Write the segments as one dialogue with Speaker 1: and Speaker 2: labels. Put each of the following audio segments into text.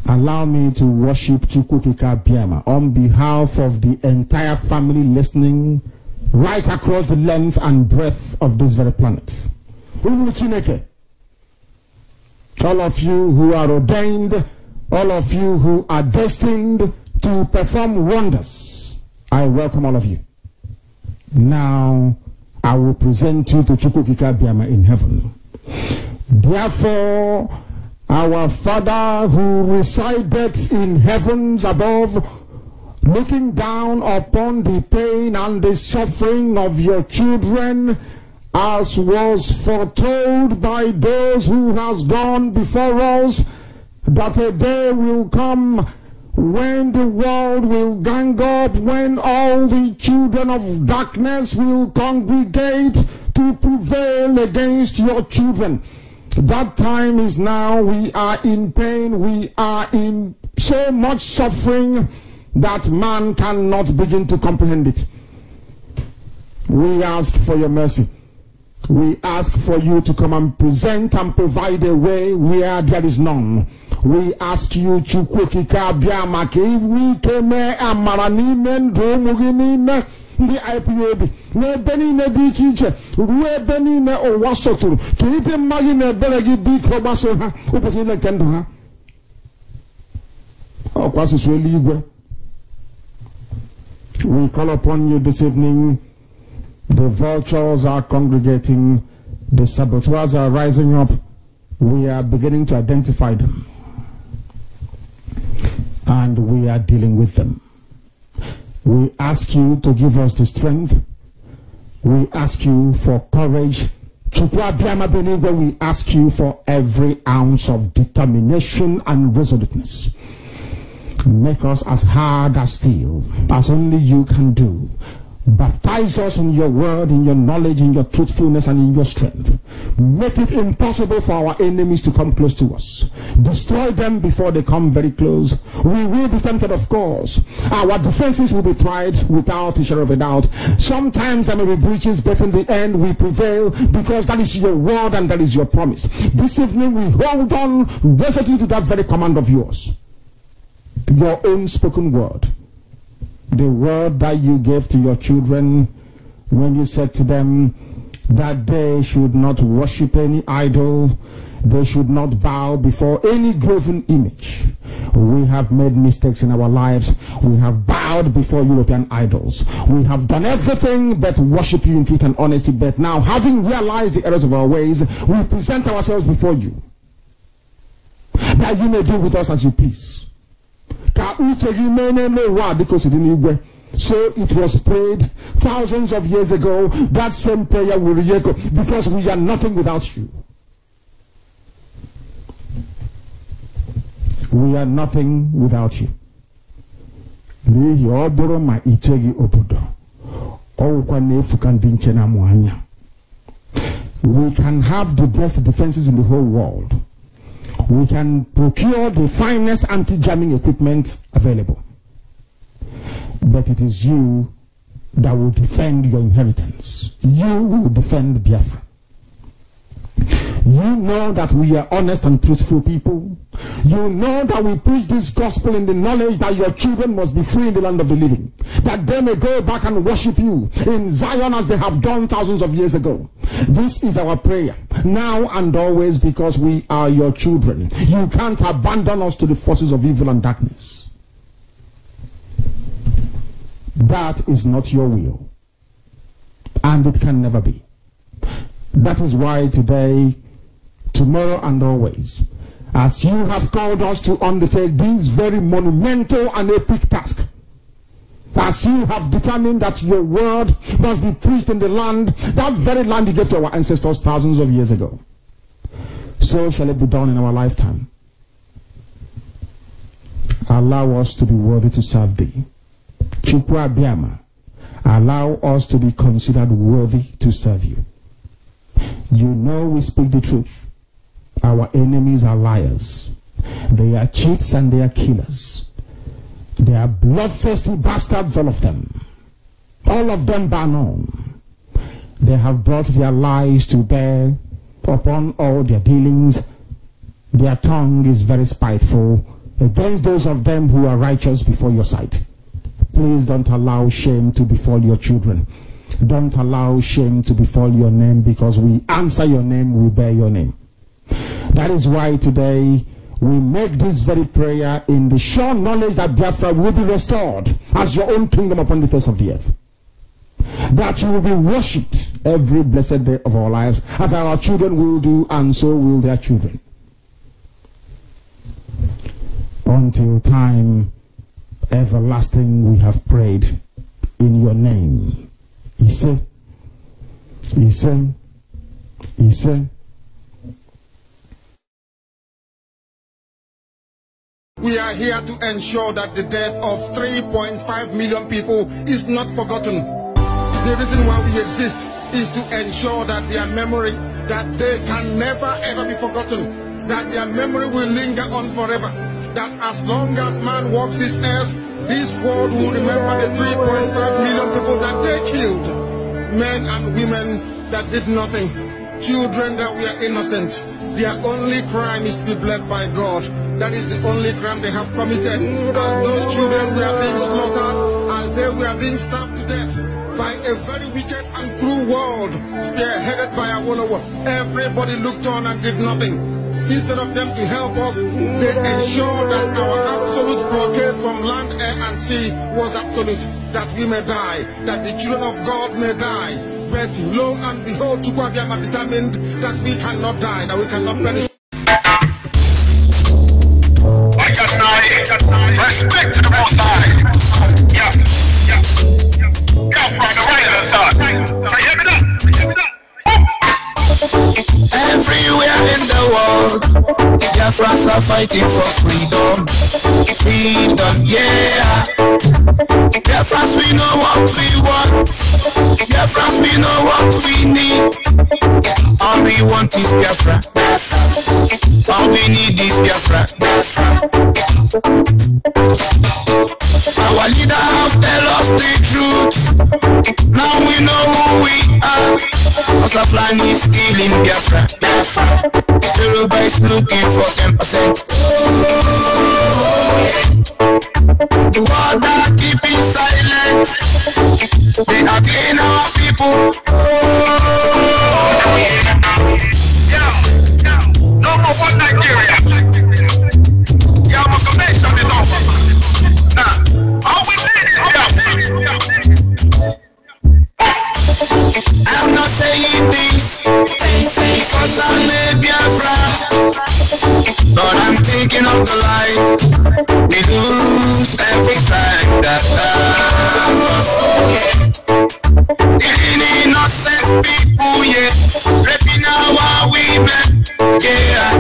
Speaker 1: Allow me to worship Chukwukika Biama on behalf of the entire family listening right across the length and breadth of this very planet. All of you who are ordained, all of you who are destined to perform wonders, I welcome all of you. Now, I will present you to Chukwukika Biama in heaven. Therefore, our Father who resideth in heavens above, looking down upon the pain and the suffering of your children, as was foretold by those who has gone before us, that a day will come when the world will gang up, when all the children of darkness will congregate to prevail against your children. That time is now. We are in pain. We are in so much suffering that man cannot begin to comprehend it. We ask for your mercy. We ask for you to come and present and provide a way where there is none. We ask you, Chukwukika Biama, we came amaranime ndomuginime the IPOB. No Benny Nedi teacher, where Benny or Wasotur, keep him marine a belagi beat for Basoha, open like Kendoha. Oh, Quasus will leave. We call upon you this evening. The vultures are congregating, the saboteurs are rising up. We are beginning to identify them, and we are dealing with them. We ask you to give us the strength. We ask you for courage. We ask you for every ounce of determination and resoluteness. Make us as hard as steel, as only you can do. Baptize us in your word, in your knowledge, in your truthfulness, and in your strength. Make it impossible for our enemies to come close to us. Destroy them before they come very close. We will be tempted, of course. Our defenses will be tried without a shadow of a doubt. Sometimes there may be breaches, but in the end we prevail, because that is your word and that is your promise. This evening we hold on resolutely to that very command of yours. Your own spoken word. The word that you gave to your children when you said to them that they should not worship any idol, they should not bow before any graven image. We have made mistakes in our lives. We have bowed before European idols. We have done everything but worship you in truth and honesty. But now, having realized the errors of our ways, we present ourselves before you, that you may do with us as you please. So it was prayed thousands of years ago. That same prayer will re-echo, because we are nothing without you. We are nothing without you. We can have the best defenses in the whole world. We can procure the finest anti-jamming equipment available. But it is you that will defend your inheritance. You will defend Biafra. You know that we are honest and truthful people. You know that we preach this gospel in the knowledge that your children must be free in the land of the living, that they may go back and worship you in Zion as they have done thousands of years ago. This is our prayer now and always, because we are your children. You can't abandon us to the forces of evil and darkness. That is not your will, and it can never be. That is why today, tomorrow, and always, as you have called us to undertake this very monumental and epic task, as you have determined that your word must be preached in the land, that very land you gave to our ancestors thousands of years ago, so shall it be done in our lifetime. Allow us to be worthy to serve thee. Chukwu Biama, allow us to be considered worthy to serve you. You know we speak the truth. Our enemies are liars. They are cheats and they are killers. They are bloodthirsty bastards, all of them. All of them bar none. They have brought their lies to bear upon all their dealings. Their tongue is very spiteful. against those of them who are righteous before your sight. Please don't allow shame to befall your children. Don't allow shame to befall your name, because we answer your name, we bear your name. That is why today we make this very prayer in the sure knowledge that Biafra will be restored as your own kingdom upon the face of the earth. That you will be worshipped every blessed day of our lives, as our children will do, and so will their children. Until time everlasting we have prayed in your name. Ise.
Speaker 2: We are here to ensure that the death of 3.5 million people is not forgotten. The reason why we exist is to ensure that their memory, that they can never ever be forgotten, that their memory will linger on forever, that as long as man walks this earth, this world will remember the 3.5 million people that they killed, men and women that did nothing, children that were innocent. Their only crime is to be blessed by God. That is the only crime they have committed. As those children were being slaughtered, as they were being stabbed to death by a very wicked and cruel world, spearheaded by Awolowo, everybody looked on and did nothing. Instead of them to help us, they ensured that our absolute blockade from land, air, and sea was absolute. That we may die, that the children of God may die. But lo and behold, Chukwuabiama determined that we cannot die, that we cannot perish.
Speaker 3: Respect to the Most High. Yeah. From the right hand side. So hear me now.
Speaker 4: Everywhere in the world, Biafrans are fighting for freedom. Freedom, yeah. Biafrans, we know what we want. Biafrans, we know what we need. All we want is Biafra. All we need is Biafra. Our leader has tell us the truth. Now we know who we are. Our plan is killing Biafra. Yoruba is looking for 10%. The world are keeping silent. They are killing our people.
Speaker 3: Number one, Nigeria. Our connection is over. Now, all we need is Biafra.
Speaker 4: I'm not saying this because I'm a Biafra, but I'm thinking of the life we lose every time that killing innocent people, yeah, raping our women, yeah.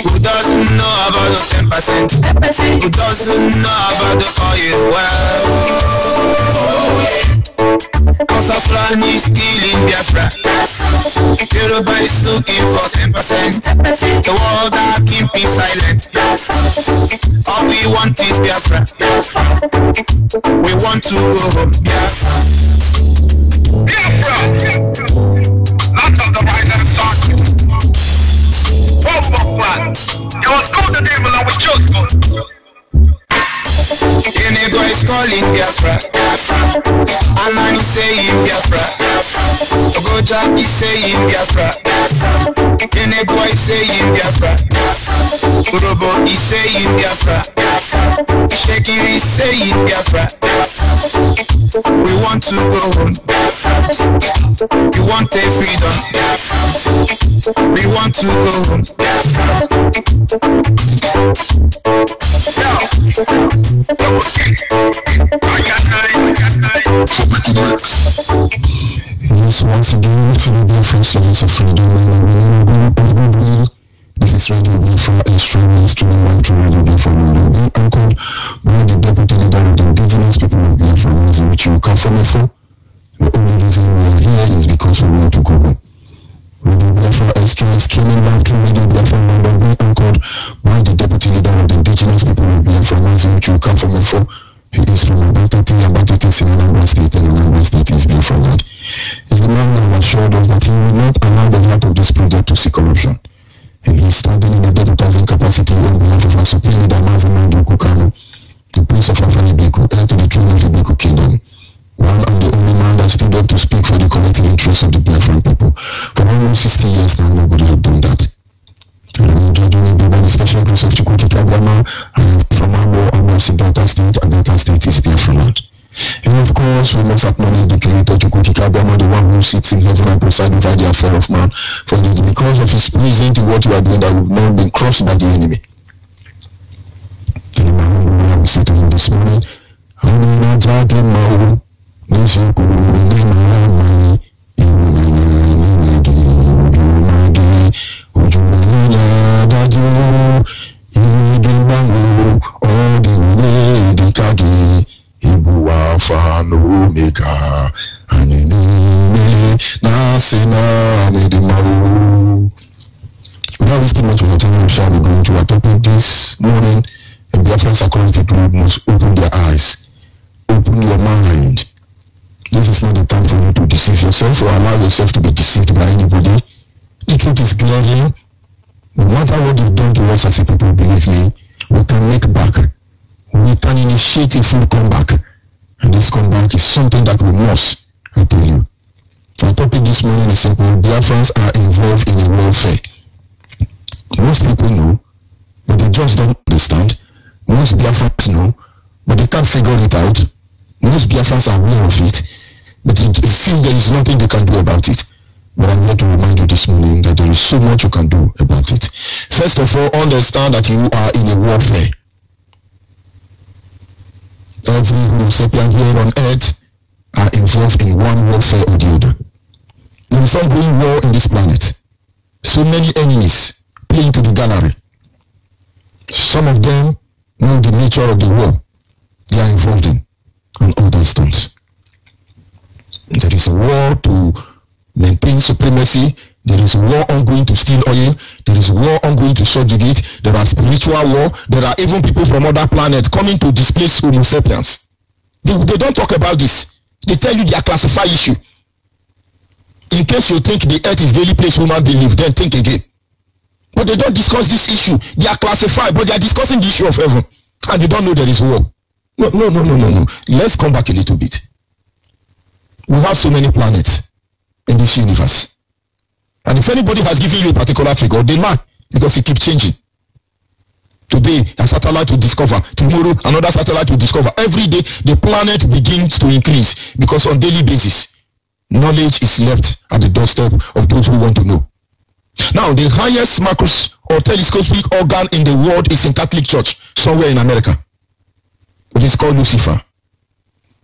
Speaker 4: Who doesn't know about the 10%? Who doesn't know about the oil well? Our plan is killing Biafra. Yoruba is looking for 10%. The world are keeping silent. All we want is Biafra. We want to go home. Biafra.
Speaker 3: Not of the right hand side. One plan. It was called the devil and we chose God.
Speaker 4: Enego is calling Biafra. Alan is saying Biafra. Ogoja is saying Biafra. Enego is saying Biafra. Urobo is saying Biafra. Shekiri is saying Biafra. We want to go home. We want a freedom. We want to go home.
Speaker 5: Yes, once again, fellow Biafran servants of freedom and of goodwill, this is Radio Biafra, a streaming live to Radio Biafra London, being anchored by the Deputy Leader of the Indigenous People of Biafra, which you come from for. The only reason we are here is because we want to go home. Radio Biafra Extra streaming live to Radio Biafra London, being anchored by the Deputy Leader of the Indigenous People of Biafra, which you come from for. He is from Abatati in Anambra State, and Anambra State is Biafra land. Is the man who assured us that he will not allow the heart of this project to see corruption. And he is standing in the deputy capacity on behalf of our supreme leader Mazi Nnamdi Kanu, the Prince of Afan-Ibeko, heir to the throne of the Ibeko Kingdom, one and the only man that stood up to speak for the collective interests of the Biafran people. For almost 60 years now, nobody had done that. By the special grace of Chukwu Okike Abiama, I am from Abo in Delta State, and Delta State is Biafran land. And of course, we must acknowledge the Creator Chukwu Okike Abiama, the one who sits in heaven and presides over the affair of man. For it is because of his pleasing to what you are doing that we've not been crushed by the enemy. And we say to him this morning, without wasting much of your time, we shall be going to our topic this morning. And Biafrans across the globe must open their eyes, open your mind. This is not the time for you to deceive yourself or allow yourself to be deceived by anybody. The truth is glaring. No matter what you've done to us as a people, believe me, we can make back. We can initiate a full comeback. And this comeback is something that we must, I tell you. Our topic this morning is simple. Biafrans are involved in a warfare. Most people know, but they just don't understand. Most Biafrans know, but they can't figure it out. Most Biafrans are aware of it, but they feel there is nothing they can do about it. But I'm here to remind you this morning that there is so much you can do about it. First of all, understand that you are in a warfare. Every Homo sapien here on earth are involved in one warfare or the other. There is ongoing war in this planet. So many enemies playing to the gallery. Some of them know the nature of the war they are involved in, and others don't. There is a war to maintain supremacy. There is a war ongoing to steal oil. There is a war ongoing to subjugate. There are spiritual war. There are even people from other planets coming to displace Homo sapiens. They don't talk about this. They tell you they are classified issue. In case you think the earth is the only place human beings live, then think again. But they don't discuss this issue. They are classified, but they are discussing the issue of heaven. And you don't know there is war. No. Let's come back a little bit. We have so many planets in this universe. And if anybody has given you a particular figure, they lie because it keeps changing. Today, a satellite will discover. Tomorrow, another satellite will discover. Every day, the planet begins to increase because on daily basis, knowledge is left at the doorstep of those who want to know. Now, the highest macros or telescopic organ in the world is in Catholic Church, somewhere in America. It is called Lucifer.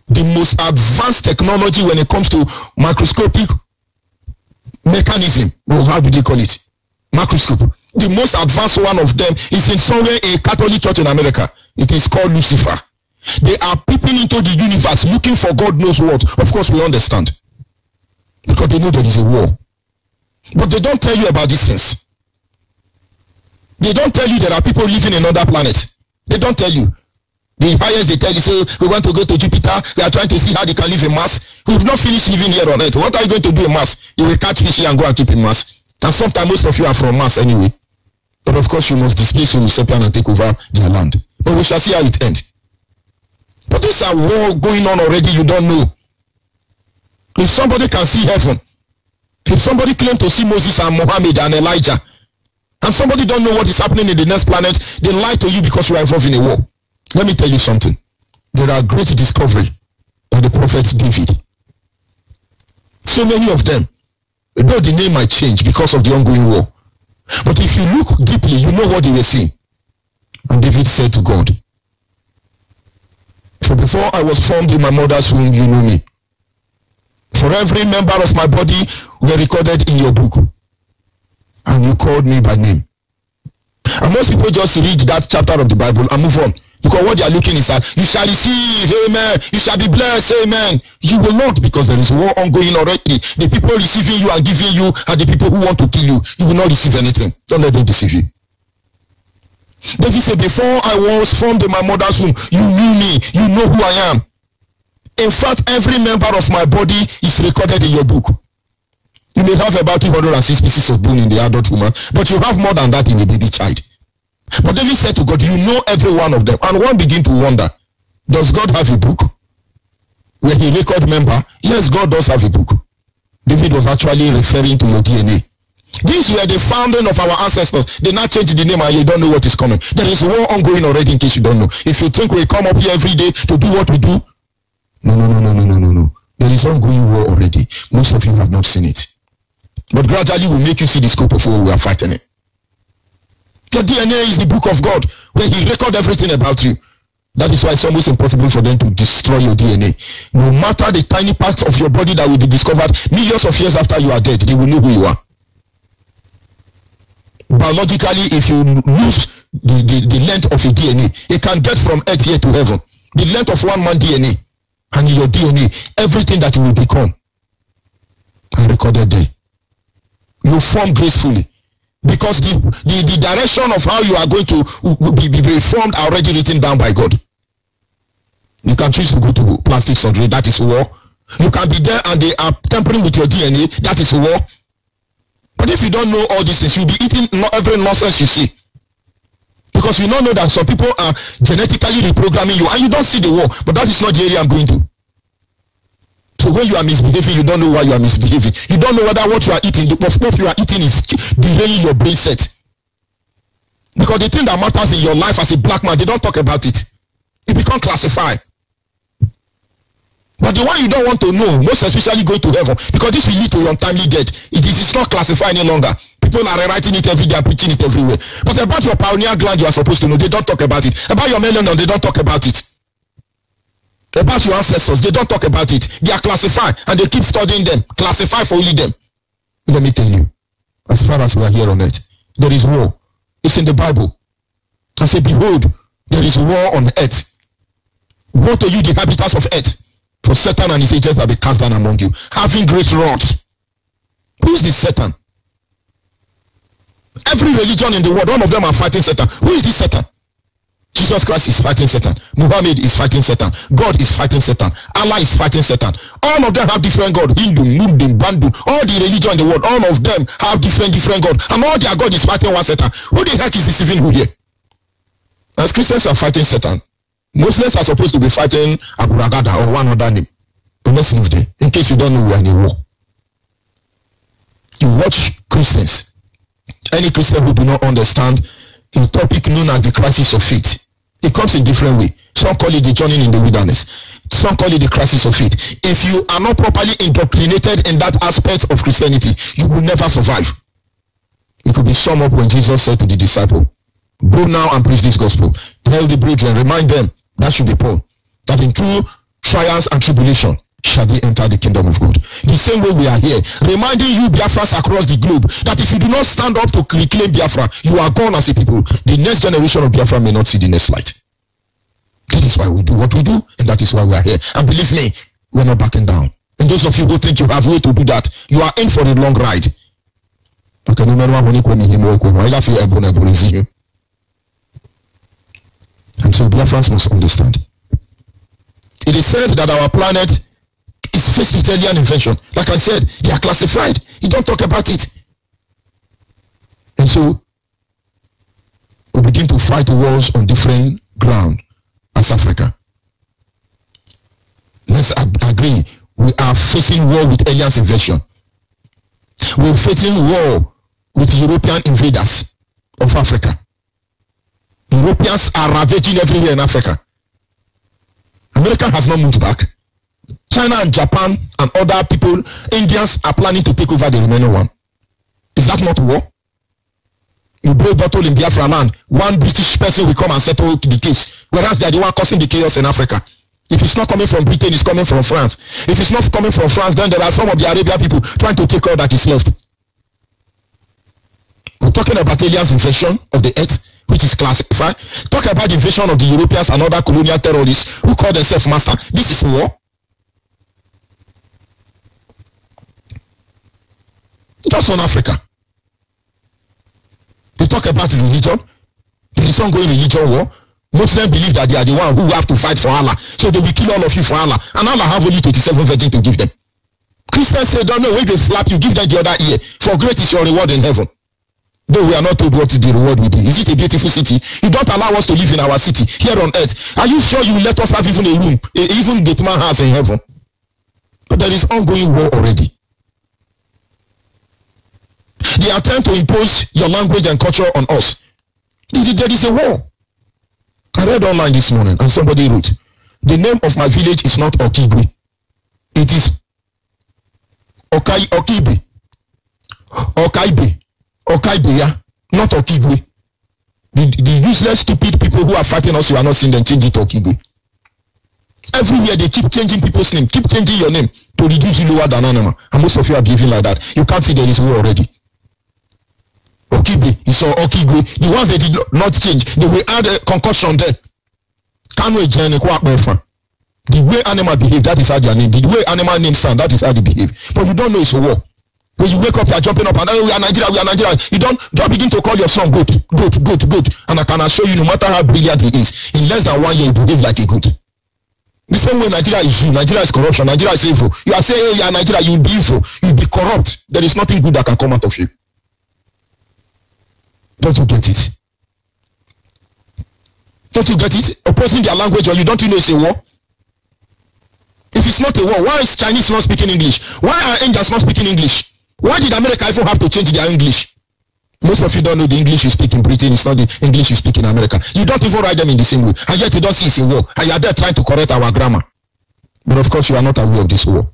Speaker 5: The most advanced technology when it comes to microscopic mechanism, or how do they call it? Microscope. The most advanced one of them is in somewhere a Catholic church in America. It is called Lucifer. They are peeping into the universe looking for God knows what. Of course, we understand. Because they know there is a war. But they don't tell you about these things. They don't tell you there are people living in other planets. They don't tell you. The highest they tell you, so we want to go to Jupiter. We are trying to see how they can live in Mars. We've not finished living here on Earth. What are you going to do in Mars? You will catch fish here and go and keep in Mars. And sometimes most of you are from Mars anyway. But of course you must displace Homo sapien and take over their land. But we shall see how it ends. But there's a war going on already you don't know. If somebody can see heaven, if somebody claims to see Moses and Muhammad and Elijah, and somebody don't know what is happening in the next planet, they lie to you because you are involved in a war. Let me tell you something. There are great discovery by the prophet David. So many of them, though the name might change because of the ongoing war. But if you look deeply, you know what they were saying. And David said to God, "For before I was formed in my mother's womb, you knew me. For every member of my body were recorded in your book. And you called me by name." And most people just read that chapter of the Bible and move on. Because what they are looking is that you shall receive, amen. You shall be blessed, amen. You will not, because there is war ongoing already. The people receiving you and giving you are the people who want to kill you. You will not receive anything. Don't let them deceive you. David said, before I was formed in my mother's womb, you knew me. You know who I am. In fact, every member of my body is recorded in your book. You may have about 206 pieces of bone in the adult woman, but you have more than that in a baby child. But David said to God, you know every one of them. And one begin to wonder, does God have a book where he record member? Yes, God does have a book. David was actually referring to your DNA. These were the founding of our ancestors. They now change the name and you don't know what is coming. There is war ongoing already, in case you don't know. If you think we come up here every day to do what we do, no. There is ongoing war already. Most of you have not seen it. But gradually we'll make you see the scope of what we are fighting in. Your DNA is the book of God, where he records everything about you. That is why it's almost impossible for them to destroy your DNA. No matter the tiny parts of your body that will be discovered millions of years after you are dead, they will know who you are. Biologically, if you lose the length of a DNA, it can get from earth here to heaven. The length of one man DNA, and your DNA, everything that you will become, are recorded there. You form gracefully. Because the direction of how you are going to be formed are already written down by God. You can choose to go to plastic surgery, that is war. You can be there and they are tampering with your DNA, that is war. But if you don't know all these things, you'll be eating every nonsense you see. Because you don't know that some people are genetically reprogramming you and you don't see the war. But that is not the area I'm going to. So when you are misbehaving, you don't know why you are misbehaving. You don't know whether what you are eating, the stuff you are eating is delaying your brain set. Because the thing that matters in your life as a black man, they don't talk about it. It becomes classified. But the one you don't want to know, most especially going to heaven, because this will lead to your untimely death. It's not classified any longer. People are writing it every day and preaching it everywhere. But about your pineal gland, you are supposed to know. They don't talk about it. About your melanin, they don't talk about it. About your ancestors, they don't talk about it. They are classified and they keep studying them. Classify for only them. Let me tell you, as far as we are here on earth, there is war. It's in the Bible. I say, behold, there is war on earth. Woe to you, the inhabitants of earth. For Satan and his agents will be cast down among you, having great wrath. Who is this Satan? Every religion in the world, all of them are fighting Satan. Who is this Satan? Jesus Christ is fighting Satan. Muhammad is fighting Satan. God is fighting Satan. Allah is fighting Satan. All of them have different God. Hindu, Muslim, Bandu, all the religion in the world, all of them have different God. And all their God is fighting one Satan. Who the heck is deceiving who here? As Christians are fighting Satan, Muslims are supposed to be fighting Abu Ragada or one other name. But let's leave there. In case you don't know, we are in a war. You watch Christians. Any Christian who do not understand a topic known as the crisis of faith. It comes in different way. Some call it the journey in the wilderness. Some call it the crisis of faith. If you are not properly indoctrinated in that aspect of Christianity, you will never survive. It could be summed up when Jesus said to the disciple, go now and preach this gospel. Tell the brethren, remind them, that should be Paul, that in true trials and tribulation shall they enter the kingdom of God. The same way we are here, reminding you Biafras across the globe, that if you do not stand up to reclaim Biafra, you are gone as a people. The next generation of Biafra may not see the next light. That is why we do what we do, and that is why we are here. And believe me, we are not backing down. And those of you who think you have way to do that, you are in for a long ride. And so Biafrans must understand. It is said that our planet is faced with alien invention. Like I said, they are classified. You don't talk about it. And so we begin to fight wars on different ground as Africa. Let's agree. We are facing war with alien invasion. We are facing war with European invaders of Africa. Europeans are ravaging everywhere in Africa. America has not moved back. China and Japan and other people, Indians are planning to take over the remaining one. Is that not war? You blow bottle in Biafra land, one British person will come and settle the case, whereas they are the one causing the chaos in Africa. If it's not coming from Britain, it's coming from France. If it's not coming from France, then there are some of the Arabian people trying to take all that is left. We're talking about aliens invasion of the earth, which is classified. Talk about the invasion of the Europeans and other colonial terrorists who call themselves master. This is war. Just on Africa. They talk about religion. There is ongoing religion war. Muslims believe that they are the one who have to fight for Allah. So they will kill all of you for Allah. And Allah have only 27 virgins to give them. Christians say, don't know, when they slap you, give them the other ear. For great is your reward in heaven. Though we are not told what the reward will be. Is it a beautiful city? You don't allow us to live in our city here on earth. Are you sure you will let us have even a room, even get man house in heaven? But there is ongoing war already. They attempt to impose your language and culture on us. There is a war. I read online this morning and somebody wrote, the name of my village is not Okigwe. It is Okaibe. Okaibeya, not Okigwe. The useless, stupid people who are fighting us, you are not seeing them change it to Okigwe. Everywhere they keep changing people's name, keep changing your name to reduce you lower than animal. And most of you are behaving like that. You can't see there is war already. Okibe, you saw Okigwe. The ones they did not change, they will add a concussion there. The way animal behave, that is how their name. The way animal names sound, that is how they behave. But you don't know it's a war. When you wake up, you are jumping up and we are Nigeria, we are Nigeria. You don't begin to call your son goat. And I can assure you, no matter how brilliant he is, in less than 1 year, he behave like a goat. The same way Nigeria is you, Nigeria is corruption, Nigeria is evil. You are saying, you are Nigeria, you will be evil, you will be corrupt. There is nothing good that can come out of you. Don't you get it? Don't you get it? Opposing their language, or you don't know it's a war? If it's not a war, why is Chinese not speaking English? Why are Indians not speaking English? Why did America even have to change their English? Most of you don't know the English you speak in Britain. It's not the English you speak in America. You don't even write them in the same way. And yet you don't see it's a war. And you are there trying to correct our grammar. But of course you are not aware of this war.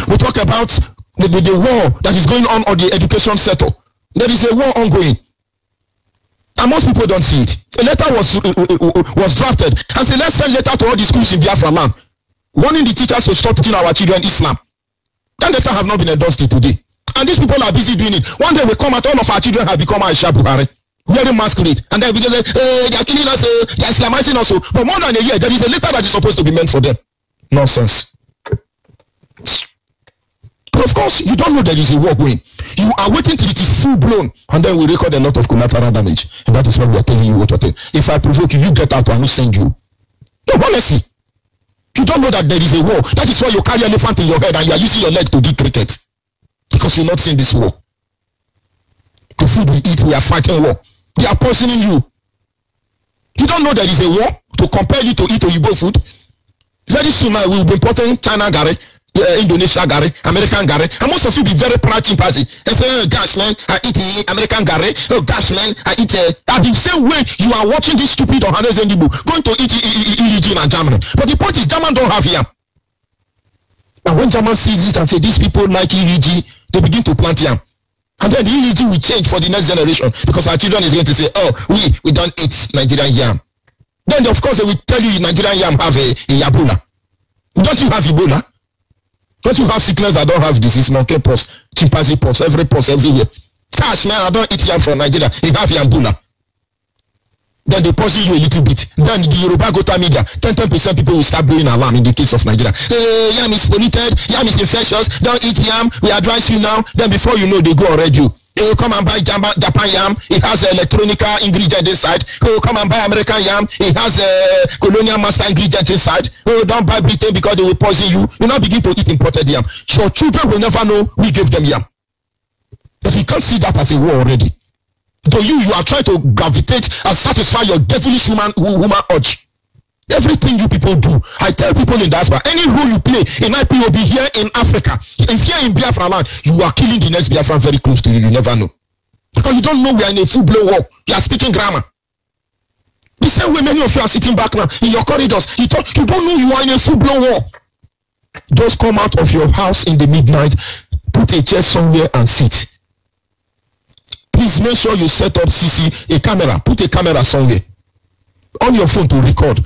Speaker 5: We talk about the war that is going on the education sector. There is a war ongoing. And most people don't see it. A letter was drafted and said, let's send letter to all the schools in Biafra land, warning the teachers to stop teaching our children Islam. That letter have not been endorsed today. And these people are busy doing it. One day we come out, all of our children have become Aisha Buhari, wearing masquerade. And then we say, they are killing us, they are Islamizing us. But more than a year, there is a letter that is supposed to be meant for them. Nonsense. But of course, you don't know there is a war going. You are waiting till it is full blown, and then we record a lot of collateral damage. And that is why we are telling you what to tell. If I provoke you, you get out and I will send you. No, honestly. You don't know that there is a war. That is why you carry an elephant in your head and you are using your leg to dig cricket. Because you're not seeing this war. The food we eat, we are fighting war. They are poisoning you. You don't know there is a war to compel you to eat Oyibo food. Very soon now we will be importing China Gary, Indonesia Gary, American Gary, and most of you be very proud chimpanzee and say, oh gosh man, I eat American Gary, oh gosh man, I eat at the same way you are watching this stupid Ohanes Ndibu going to eat EG and German. But the point is German don't have yam. And when German sees it and say these people like EG, they begin to plant yam. And then the EG will change for the next generation because our children is going to say, oh, we don't eat Nigerian yam. Then of course they will tell you Nigerian yam have a Ebola. Don't you have Ebola? Don't you have sickness that don't have disease, monkey pox, chimpanzee pox, every pox everywhere? Gosh man, I don't eat yam from Nigeria. You have Ebola. Then they poison you a little bit. Then the Yoruba Gota media, 10% people will start blowing alarm in the case of Nigeria. Yam is polluted, yam is infectious, don't eat yam, we advise you now. Then before you know, they go on radio. Oh, come and buy Japan yam, it has electronic ingredient inside. Oh, come and buy American yam, it has a colonial master ingredient inside. Oh, don't buy Britain because they will poison you. You now begin to eat imported yam. So children will never know we gave them yam. But we can't see that as a war already. So you are trying to gravitate and satisfy your devilish human urge. Everything you people do, I tell people in diaspora, any role you play in IPOB here in Africa, if here in Biafra land, you are killing the next Biafran very close to you. You never know. Because you don't know we are in a full-blown war. You are speaking grammar. The same way many of you are sitting back now in your corridors. You don't know you are in a full-blown war. Just come out of your house in the midnight, put a chair somewhere and sit. Please make sure you set up a camera. Put a camera somewhere on your phone to record.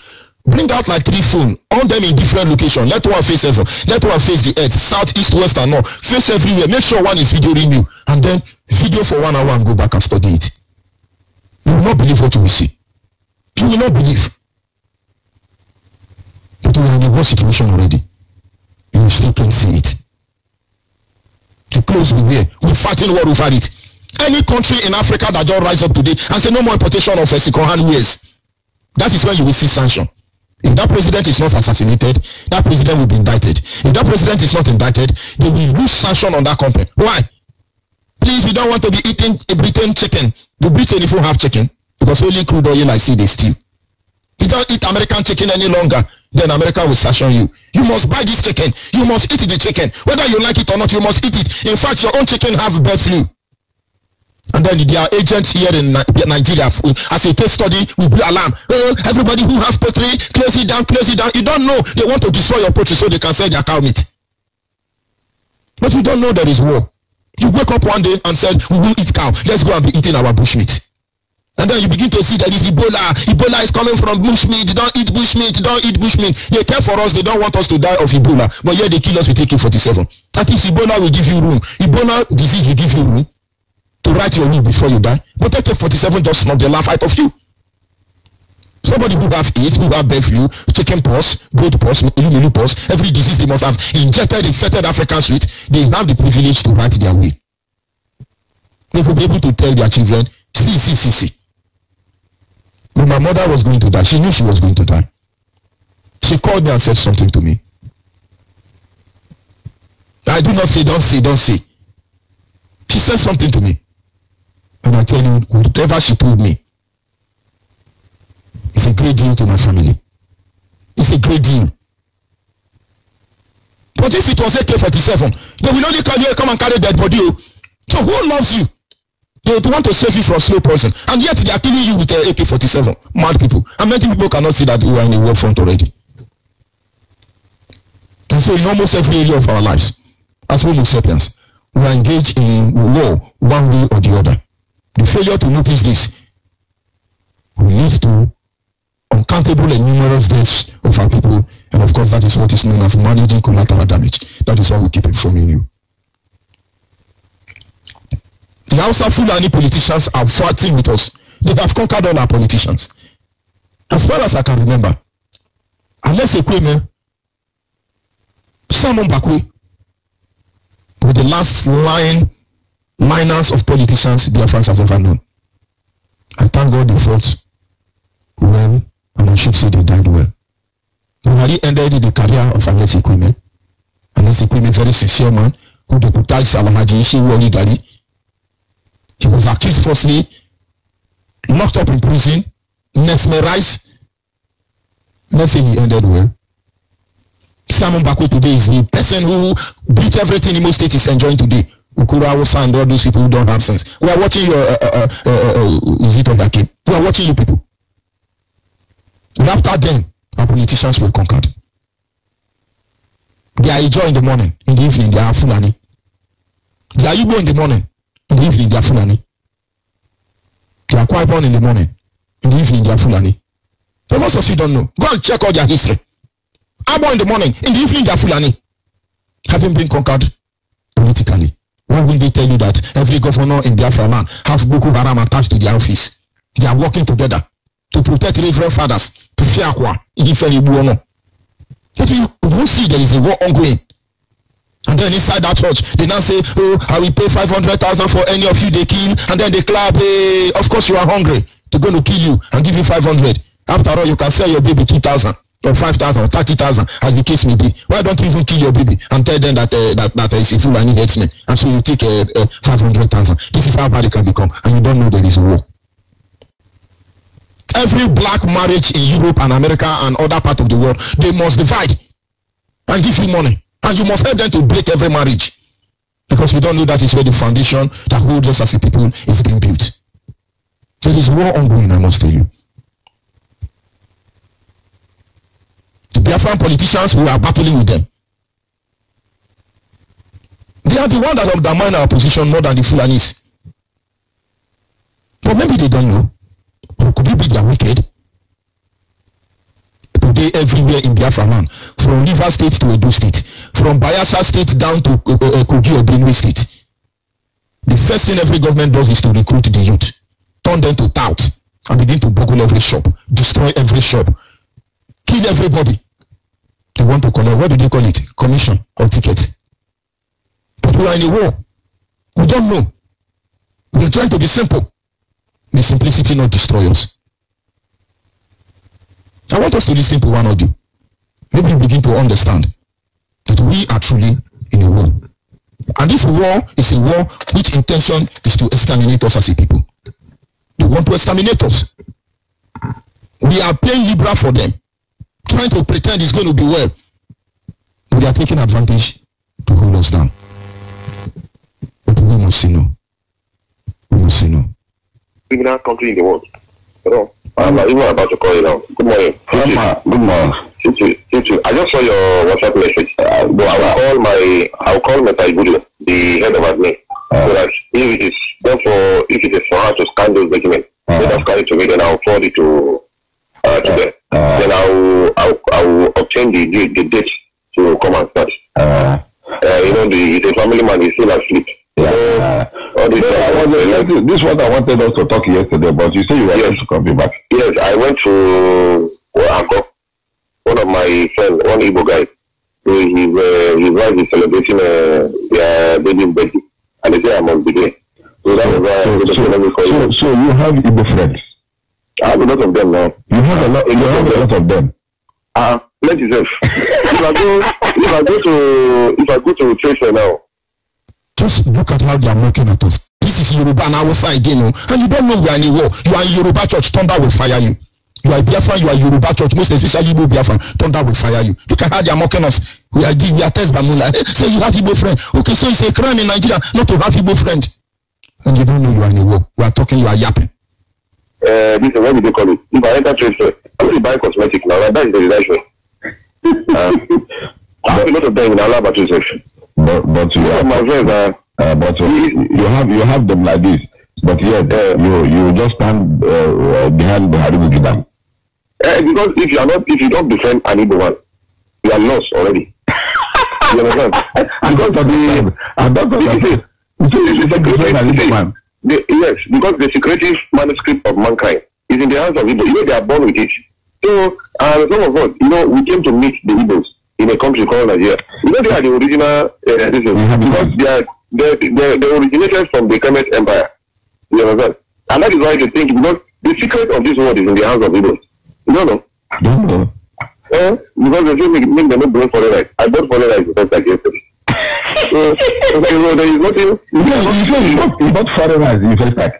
Speaker 5: Bring out like 3 phones, on them in different locations. Let one face heaven, let one face the earth, south, east, west, and north. Face everywhere. Make sure one is videoing you, and then video for 1 hour and go back and study it. You will not believe what you will see. You will not believe. But we are in a war situation already. You still can't see it. The clothes we wear, we're fighting war over it. Any country in Africa that don't rise up today and say no more importation of second-hand wares, that is when you will see sanction. If that president is not assassinated, that president will be indicted. If that president is not indicted, they will lose sanction on that company. Why? Please, we don't want to be eating a Britain chicken. The Britain, if you have chicken, because only crude oil I see they steal. You don't eat American chicken any longer, then America will sanction you. You must buy this chicken. You must eat the chicken. Whether you like it or not, you must eat it. In fact, your own chicken have bird flu. And then there are agents here in Nigeria, as a case study, we blew alarm. Oh, everybody who has poultry, close it down, close it down. You don't know. They want to destroy your poultry so they can sell their cow meat. But you don't know there is war. You wake up one day and said, we will eat cow. Let's go and be eating our bush meat. And then you begin to see that is Ebola. Ebola is coming from bush meat. They don't eat bush meat. They don't eat bush meat. They care for us. They don't want us to die of Ebola. But yet they kill us with AK-47. That is Ebola will give you room. Ebola disease will give you room to write your will before you die. But AK-47 just snap the life out of you. Somebody who have AIDS, who have bird flu, chicken pox, goat pox, milu pox, every disease they must have injected, infected Africans with, they have the privilege to write their will. They will be able to tell their children, see. When my mother was going to die, she knew she was going to die. She called me and said something to me. I do not say, don't say. She said something to me. And I tell you, whatever she told me, it's a great deal to my family. It's a great deal. But if it was AK-47, they will only come and carry dead body. So who loves you? They want to save you from slow poison, and yet they are killing you with AK-47. Mad people. And many people cannot see that we are in a war front already. And so in almost every area of our lives, as Homo sapiens, we are engaged in war one way or the other. The failure to notice this will lead to uncountable and numerous deaths of our people, and of course that is what is known as managing collateral damage. That is why we keep informing you. The Hausa Fulani politicians are fighting with us. They have conquered all our politicians. As far as I can remember, unless Ekweme, Simon Bakwe were the last liners of politicians Biafrans has ever known. I thank God they fought well, and I should say they died well. Buhari ended the career of Alex Ekweme. Alex Ekweme, very sincere man, who deputized Alhaji Shehu Oligari. He was accused falsely, locked up in prison, mesmerized. Let's say he ended well. Simon Bakwe today is the person who beat everything Imo State is enjoying today. Ukura Awosa and all those people who don't have sense. We are watching your is it on that game? We are watching you people. But after them, our politicians were conquered. They are Ijaw in the morning, in the evening they are Fulani. They are Igbo in the morning. In the evening, they are Fulani. They are Kwai Born in the morning. In the evening, they are Fulani. So most of you don't know. Go and check all their history. Abo in the morning. In the evening, they are Fulani. Having been conquered politically. Why would they tell you that every governor in Biafra land have Boko Haram attached to their office? They are working together to protect reverend fathers. To fear Kwa. But you won't see there is a war ongoing. And then inside that church, they now say, oh, I will pay 500,000 for any of you they kill. And then they clap, hey, of course you are hungry. They're going to kill you and give you 500. After all, you can sell your baby 2,000 or 5,000 or 30,000 as the case may be. Why don't you even kill your baby and tell them that that is a fool and he hates me? And so you take 500,000. This is how bad it can become. And you don't know there is a war. Every black marriage in Europe and America and other parts of the world, they must divide and give you money. And you must help them to break every marriage. Because we don't know that is where the foundation that holds us as a people is being built. There is war ongoing, I must tell you. The Biafran politicians, we are battling with them. They are the ones that undermine our position more than the Fulanis. But maybe they don't know. Or could it be they are wicked? Today, everywhere in Biafra land, from Rivers State to Edo State, from Bayelsa State down to Kogi or Benue State, the first thing every government does is to recruit the youth, turn them to tout, and begin to boggle every shop, destroy every shop, kill everybody. They want to collect, what do they call it? Commission or ticket. But we are in a war. We don't know. We are trying to be simple. May simplicity not destroy us. I want us to listen to one audio. Maybe you begin to understand that we are truly in a war. And this war is a war which intention is to exterminate us as a people. They want to exterminate us. We are paying Libra for them, trying to pretend it's going to be well. But they are taking advantage to hold us down. But we must say no. We must say no.
Speaker 6: Criminal country in the world. You know, I'm even about to call you now. Good morning.
Speaker 7: Good morning.
Speaker 6: I just saw your WhatsApp message. But I'll call Mr. Ibudu, the head of admin, so that if it is for her to scan those documents, let us scan it to me, then I'll forward it to them. Then I'll obtain the date to come and start. The family man is still asleep.
Speaker 7: This is what I wanted us to talk yesterday, but you say you were going to come back.
Speaker 6: Yes, I went to Anko. One of my friends, one Igbo guy, his wife is celebrating their baby's birthday, and they say I must be there. So that was why
Speaker 7: So you have Igbo friends?
Speaker 6: I have a lot of them now.
Speaker 7: You have a lot of them.
Speaker 6: Let yourself. If I go to trade fair now.
Speaker 5: Just look at how they are mocking at us. This is Yoruba and Hausa again, and you don't know we are in a war. You are in Yoruba church, thunder will fire you. You are Biafran, you are Yoruba church, most especially Igbo Biafran, thunder will fire you. Look at how they are mocking us. We are test by moonlight. Say you have Igbo friend. Okay, so it's a crime in Nigeria not to have Igbo friend. And you don't know you are in a war. We are talking, you are yapping.
Speaker 6: This is what do they call it? If I enter trade fair, I only buy cosmetics now. That is the right way. I have a lot of them in Alaba to say.
Speaker 7: But you have
Speaker 6: my friends
Speaker 7: you have them like this. But yet you just stand behind the Haribu Gidam.
Speaker 6: Because if you don't defend an Igbo one, you are lost already. You understand? Yes, because the secretive manuscript of mankind is in the hands of Igbo. They are born with it. So some of us, we came to meet the Igbos in a country called Nigeria. They are the original because they originated from the Kemet Empire. You understand? And that is why they think, because the secret of this world is in the hands of Igbos. You don't know?
Speaker 7: Don't know.
Speaker 6: Because they say make them not bring foreign rice. I bought foreign rice because I gave them. So there is nothing.
Speaker 7: You bought foreign rice in first tag.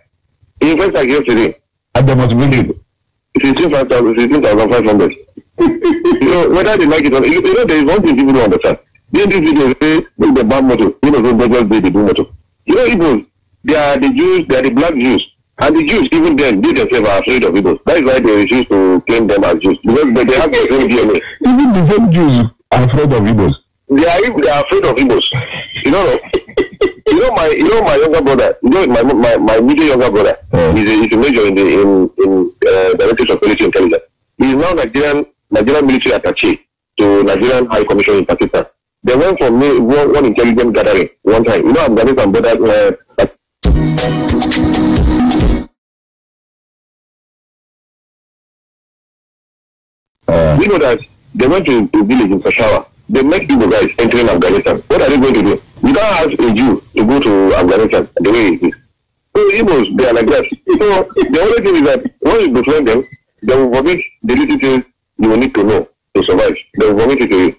Speaker 6: In first tag yesterday.
Speaker 7: And they must bring it.
Speaker 6: 15,500. Whether they like it or not, there is one thing people don't understand. In this video, they say, the bad motto. They do motto. Igbos, they are the Jews, they are the black Jews. And the Jews, even then, they themselves are afraid of Igbos. That is why they refuse to claim them as Jews. Because they have the same DNA.
Speaker 7: Even the same Jews are afraid of Igbos.
Speaker 6: They are afraid of Igbos. My younger brother, my middle younger brother, he's a major in Directorate of Military Intelligence. He is now Nigerian military attaché to Nigerian High Commission in Pakistan. They went for one intelligence gathering one time. Afghanistan border. We know that they went to a village in Peshawar. They met Igbo guys entering Afghanistan. What are they going to do? You can't ask a Jew to go to Afghanistan the way it is. So Igbos, they are like that. The only thing is that once you befriend them, they will vomit the little things you will need to know to survive. They will vomit it to you.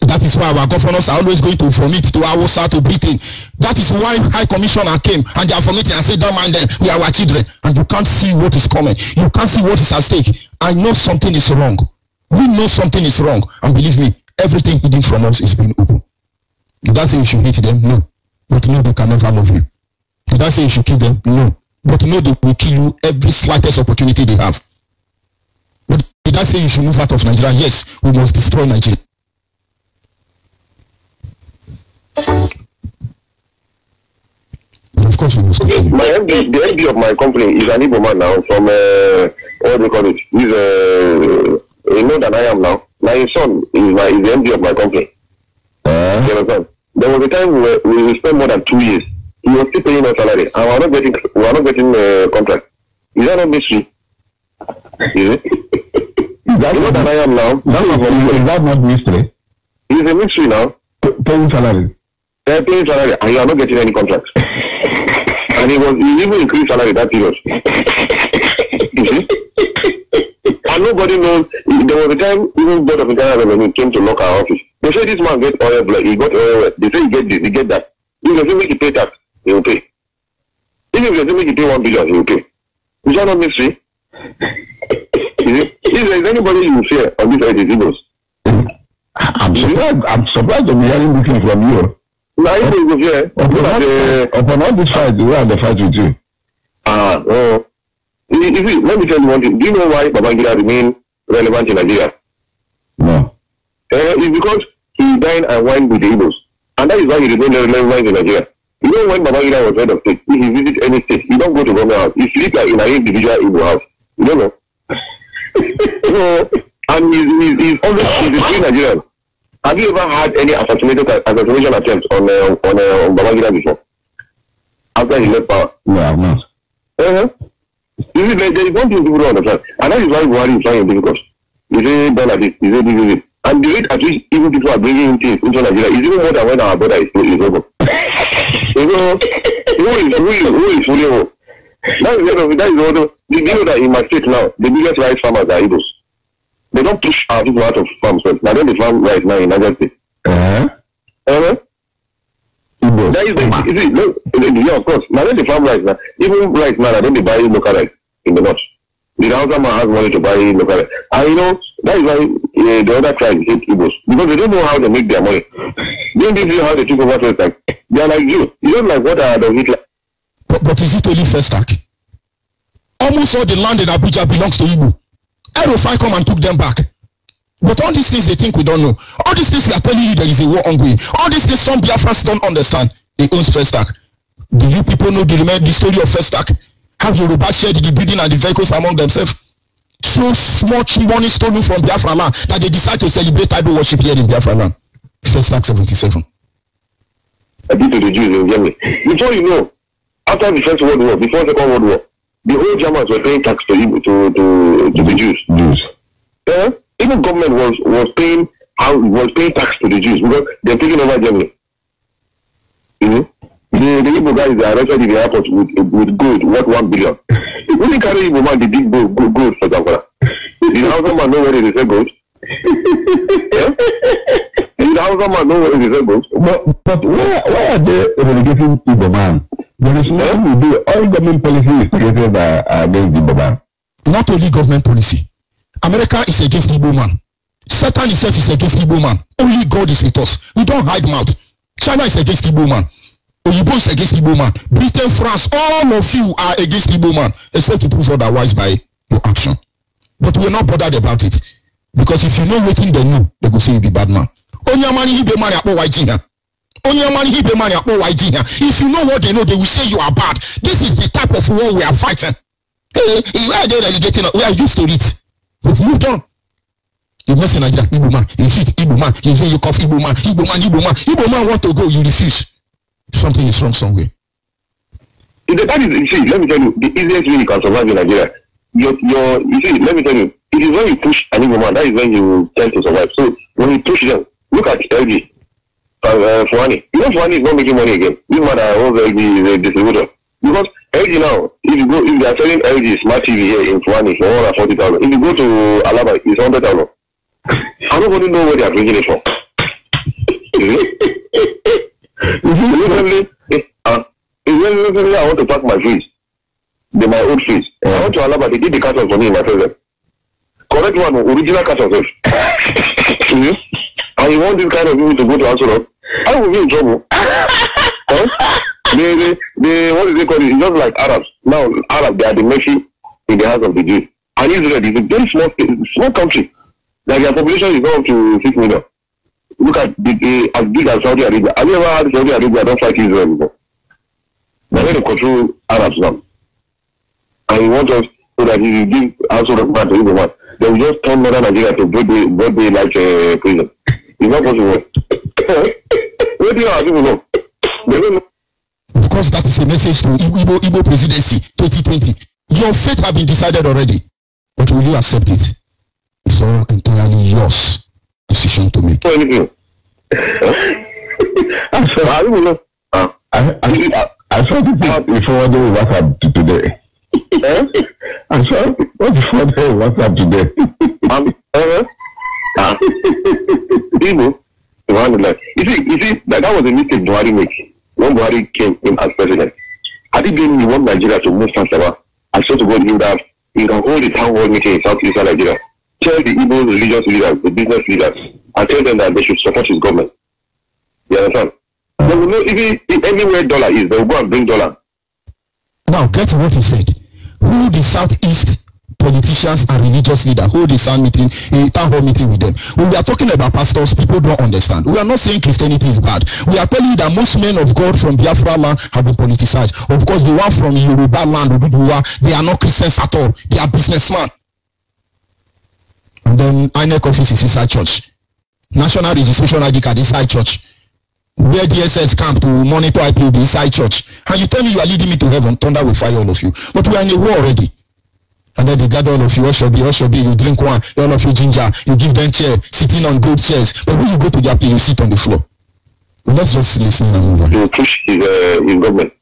Speaker 5: That is why our governors are always going to vomit to Hausa, to Britain. That is why High Commissioner came and they are vomiting and say, don't mind them, we are our children. And you can't see what is coming. You can't see what is at stake. I know something is wrong. We know something is wrong. And believe me, everything hidden from us is being open. Did I say you should hate them? No. But no, they can never love you. Did I say you should kill them? No. But no, they will kill you every slightest opportunity they have. But did I say you should move out of Nigeria? Yes, we must destroy Nigeria. But of course we must continue.
Speaker 6: The MD of my company is an Igbo man now from what do you call it? He's more than I am now. My son is the MD of my company. You understand? There was a time where we spent more than 2 years. He was still paying us salary, and we are not getting contract. Is that not mystery? Is it? Is that more than I am now?
Speaker 7: Is that not mystery?
Speaker 6: It's a mystery now.
Speaker 7: Paying salary.
Speaker 6: They're paying salary, and you are not getting any contract. And he even increased salary that period. You see? And nobody knows. There was a time even Board of Internal Revenue came to lock our office. They say this man get oil, like he got oil. They say he get this, he get that. If they say make he pay tax, he will pay. Even if they say make he pay 1 billion, he will pay. Is that not mystery? If there is anybody you will fear on this earth, it's Igbos.
Speaker 7: I'm surprised to be hearing this thing from you.
Speaker 6: Now, Igbos will fear.
Speaker 7: Upon all this fight, we are the fight with you.
Speaker 6: Let me tell you one thing. Do you know why Babangida remain relevant in Nigeria?
Speaker 7: No.
Speaker 6: It's because he dined and wined with the Igbos. And that is why he remained relevant in Nigeria. You know, when Babangida was head of state, if he visits any state, he don't go to government house. He sleeps like in an individual Igbo house. You don't know. So, and he's always between Nigerians. Have you ever had any assassination attempts on Babangida before? After he left power?
Speaker 7: No, I have not.
Speaker 6: There is one thing people don't understand, and that is why Buhari is finding it difficult. You say done like this, you say this. And the rate at which even people are bringing in things into Nigeria is even more than when our border is open. So, who is fully home? That is what you know that in my state now, the biggest rice farmers are Igbos. They don't push our people out of farms. Now then they farm rice now in Nigeria State. That is yeah, of course. Now then they farm rice now. Even rice now, then they buy local rice in the north. The Hausa man has money to buy local rice. And you know, that is why the other tribes hate Igbos. Because they don't know how they make their money. They don't know how they took over first attack. They are like you. You don't like what the Hitler.
Speaker 8: But is it only first attack? Almost all the land in Abuja belongs to Igbo. Erufai come and took them back. But all these things they think we don't know. All these things we are telling you there is a war ongoing. All these things some Biafrans don't understand. He owns first attack. Do you people know the story of first attack? How Yoruba shared the building and the vehicles among themselves? So much money stolen from Biafra land that they decide to celebrate idol worship here in Biafra land. First attack 77.
Speaker 6: I did to the Jews in Germany. Before you know, after the First World War, before the Second World War, the whole Germans were paying tax to the Jews. Even government was paying tax to the Jews because they're taking over Germany. The Igbo guys are arrested in the airport with gold worth 1 billion. When they carry Igbo man, they dig gold for Zamfara. Did the Hausa man know where they sell gold? Did the Hausa man know where they sell gold?
Speaker 7: But why are they relegating Igbo man? There is nothing to do. All government policy is created against Igbo man.
Speaker 8: Not only government policy. America is against Igbo man. Satan itself is against Igbo man. Only God is with us. We don't hide mouth. China is against Igbo man. Oyibo is against Igbo man. Britain, France, all of you are against Igbo man, except to prove otherwise by your action. But we're not bothered about it. Because if you know what they know, they will say you be bad man. If you know what they know, they will say you are bad. This is the type of war we are fighting. Where are they relegating? We are used to it. We've moved on. You must say Nigeria, Igbo man, you fit Igbo man, you say you cough Igbo man, Igbo man, Igbo man. Igbo man want to go, you refuse. Something is wrong somewhere.
Speaker 6: That is, you see, let me tell you, the easiest way you can survive in Nigeria. You see, let me tell you, it is when you push an Igbo man, that is when you tend to survive. So when you push them, look at LG, Fuani. You know Fuani is not making money again. This man that owns LG is a distributor. Because LG now, if they are selling LG Smart TV here in Fuani for 140,000, if you go to Alaba, it's 100,000. I don't know where they are bringing it from. Recently, I want to pack my fridge. My old fridge. I went to Alaba, they did the carton for me in my present. Correct one, original carton. And you want this kind of people to go to Answer? I will be in trouble. What is it called? It's just like Arabs. Now, Arabs, they are the mercy in the hands of the Jews. And Israel is a very small country. Like their population is not up to 6 million. Look at as big as Saudi Arabia. Have you ever had Saudi Arabia don't fight Israel before? They're going to control Arabs now. And he wants us so that he will give also the man to Igbo man. They will just turn northern Nigeria to Broadway like prison. It's not possible. What do you have people know? They don't know.
Speaker 8: Of course, that is a message to Igbo presidency 2020. Your fate has been decided already. But will you accept it? It's all entirely yours decision to make.
Speaker 6: Anything.
Speaker 7: I saw the thing before the WhatsApp today. I saw what before the WhatsApp today.
Speaker 6: Igbo, You see, that was a mistake Buhari made when Buhari came in as president. Had he been want Nigeria to move faster, I swear to God, he can hold a town hall meeting in Southeastern Nigeria. Tell the Igbo religious leaders, the business leaders, and tell them that they should support his government. You understand? They will know if anywhere dollar is, they will go and bring dollar.
Speaker 8: Now, get to what he said. Who the Southeast politicians and religious leaders hold a town hall meeting with them. When we are talking about pastors, people don't understand. We are not saying Christianity is bad. We are telling you that most men of God from Biafra land have been politicized. Of course, the one from Yoruba land, they are not Christians at all. They are businessmen. And then INEC office is inside church. National registration ID card inside church. Where DSS camp to monitor IPOB inside church. And you tell me you are leading me to heaven, thunder will fire all of you. But we are in a war already. And then they gather all of you, what should be, you drink one, all of you ginger, you give them chair, sitting on good chairs. But when you go to their place, you sit on the floor. Well, let's just listen and move on.
Speaker 6: He will push his government,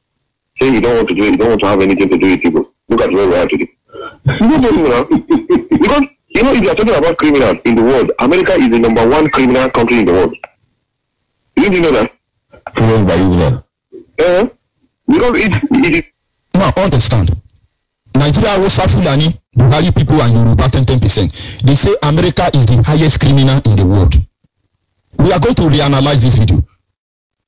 Speaker 6: saying you don't want to do it, you don't want to have anything to do with people. Look at where we are today. Because, if you are talking about criminals in the world, America is the #1 criminal country in the world. Didn't you know that? Because it is.
Speaker 8: Now, understand. Nigeria was Fulani, Buhari people and Yoruba 10%. They say America is the highest criminal in the world. We are going to reanalyze this video.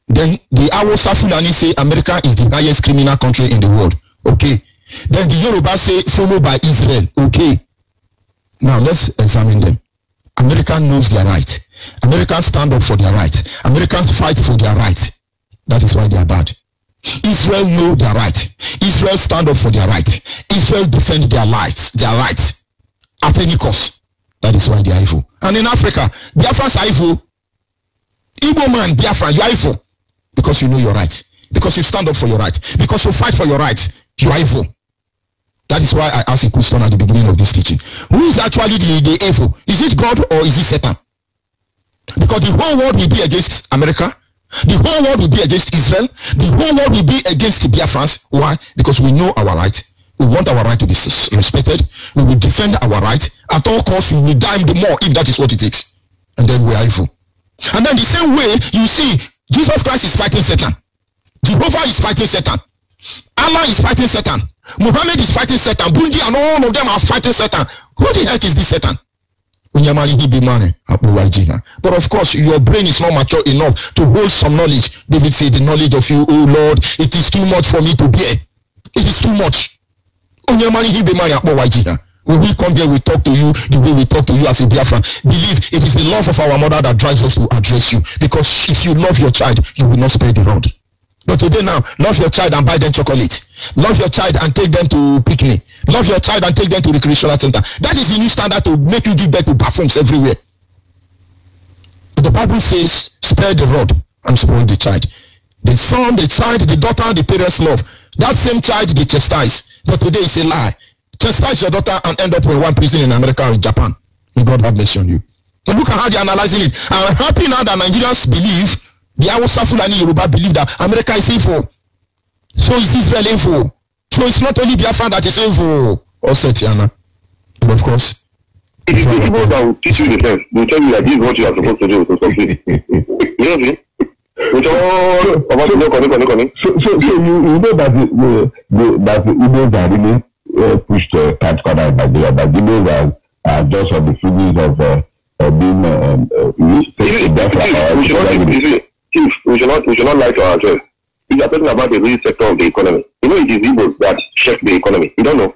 Speaker 8: Then the Hausa Fulani say America is the highest criminal country in the world. Okay. Then the Yoruba say followed by Israel. Okay. Now let's examine them. America knows their right. Americans stand up for their right. Americans fight for their right. That is why they are bad. Israel know their right. Israel stand up for their right. Israel defend their rights at any cost. That is why they are evil. And in Africa, Biafrans are evil. Igbo man, Biafra, you are evil. Because you know your right. Because you stand up for your right. Because you fight for your right. You are evil. That is why I asked a question at the beginning of this teaching. Who is actually the evil? Is it God or is it Satan? Because the whole world will be against America. The whole world will be against Israel. The whole world will be against the Biafrans. Why? Because we know our right. We want our right to be respected. We will defend our right. At all costs, we will die the more if that is what it takes. And then we are evil. And then the same way, you see, Jesus Christ is fighting Satan. Jehovah is fighting Satan. Allah is fighting Satan. Muhammad is fighting Satan. Bundi and all of them are fighting Satan. Who the heck is this Satan? But of course, your brain is not mature enough to hold some knowledge. David said, the knowledge of you, oh Lord, it is too much for me to bear. It is too much. When we come here, we talk to you the way we talk to you as a Biafran. Believe it is the love of our mother that drives us to address you. Because if you love your child, you will not spread the rod. But today now, love your child and buy them chocolate. Love your child and take them to picnic. Love your child and take them to recreational center. That is the new standard to make you give birth to buffoons everywhere. But the Bible says, spare the rod and spoil the child. The son, the child, the daughter, the parents love. That same child they chastise. But today it's a lie. Chastise your daughter and end up in one prison in America or in Japan. May God have mercy on you. But look at how they are analyzing it. I'm happy now that Nigerians believe, the Hausa Fulani Yoruba believe that America is evil. So is Israel evil. So it's not only Biafra that is evil. Or Setiana. But of course,
Speaker 6: it is people that will teach you the sense. They will tell you that this is what you are supposed to do to succeed. You know what I mean?
Speaker 7: So you know that the Igbos are really pushed to cat corner by the other. The Igbos are just on the fringes of being
Speaker 6: we should not lie to ourselves. We are talking about the real sector of the economy. You know, it is Igbos that shape the economy. You don't know.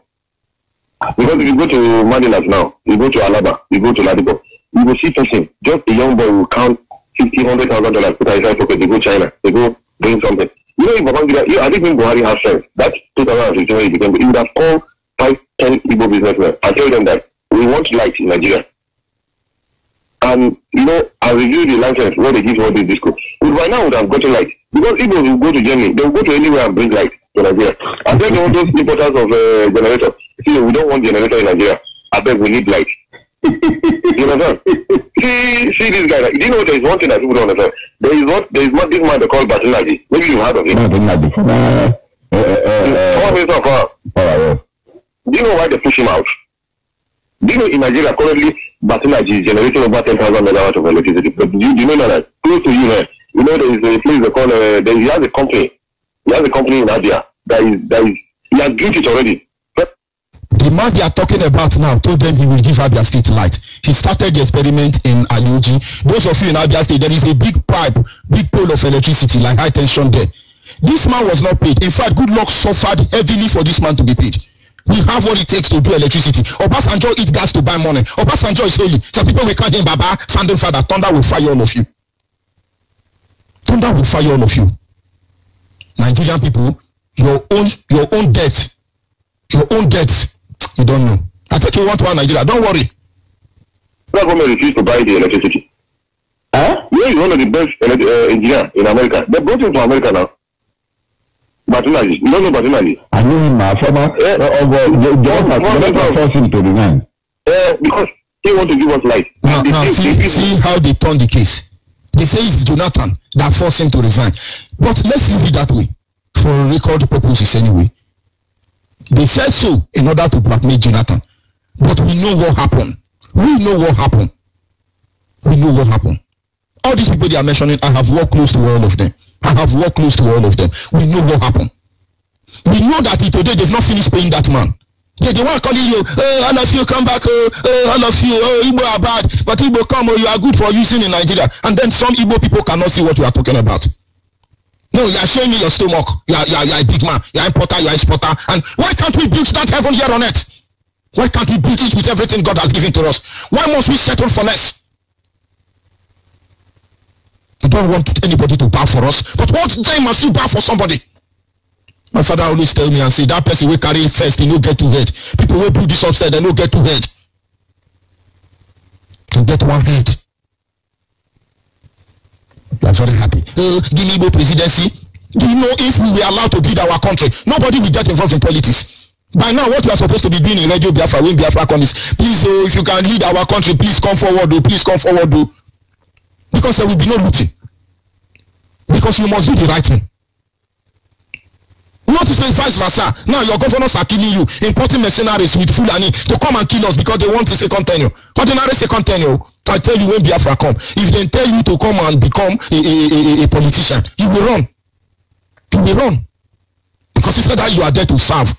Speaker 6: Because if you go to Manilas now, you go to Alaba, you go to Ladipo, you will see something. Just a young boy will count $50,000, put inside pocket, they go China, they go bring something. You know, if Babangida, I think when Buhari has friends, that's 2015 he became, he would have called 5-10 Igbo businessmen and tell them that we want light in Nigeria. And, you know, I review the license where they give all this disco. But by now would have gotten light. Because Igbos will go to Germany, they will go to anywhere and bring light to Nigeria. And then all those importers of generators, see, we don't want generator in Nigeria. I beg, we need light. You understand? See this guy. Do you know there is one thing that people don't understand? There is not this man they call Batinaji. Maybe you've heard of him. Do you know why they push him out? Do you know in Nigeria currently Batinaji is generating over 10,000 megawatts of electricity. But you know that close to you here, you know there is a place they call he has a company. He has a company in Abia that is he has built it already.
Speaker 8: The man they are talking about now told them he will give Abia State light. He started the experiment in Alioji. Those of you in Abia State, there is a big pipe, big pole of electricity, like high tension there. This man was not paid. In fact, Goodluck suffered heavily for this man to be paid. We have what it takes to do electricity. Obasanjo eat gas to buy money. Obasanjo is holy. Some people will call him Baba, founding father. Thunder will fire all of you. Thunder will fire all of you. Nigerian people, your own debt. You don't know. I think you want one Nigeria. Don't worry.
Speaker 6: The government refused to buy the electricity. He is one of the best engineer in America. They brought him to America now. Batinaji. You don't know Batinaji?
Speaker 7: I know him, my former. They forced him to resign.
Speaker 6: Because he want to give us light.
Speaker 8: Now see how they turn the case. They say it's Jonathan that forced him to resign. But let's leave it that way. For record purposes anyway. They said so in order to blackmail Jonathan. But we know what happened. We know what happened. All these people they are mentioning, I have worked close to all of them. We know what happened. We know that today they've not finished paying that man. They want to call you, all of you come back, all of you, Igbo are bad, but Igbo come, you are good for using in Nigeria. And then some Igbo people cannot see what you are talking about. No, you are showing me your stomach. You are a big man. You are importer, you are exporter. And why can't we build that heaven here on earth? Why can't we build it with everything God has given to us? Why must we settle for less? I don't want anybody to bow for us. But what time must you bow for somebody? My father always tell me and say, that person will carry first, he no get to head. People will build this upstairs, they no get to head. They get one head. You are very happy. Guinea Igbo presidency. Do you know if we were allowed to build our country, nobody will get involved in politics? By now, what we are supposed to be doing in Radio Biafra, when Biafra comes, please, if you can lead our country, please come forward, please come forward, because there will be no looting. Because you must do the right thing. Not to say vice versa. Now your governors are killing you, importing mercenaries with Fulani to come and kill us because they want a second tenure. Ordinary second tenure. I tell you when Biafra come, if they tell you to come and become a politician, you will run. You will run. Because it's not that you are there to serve.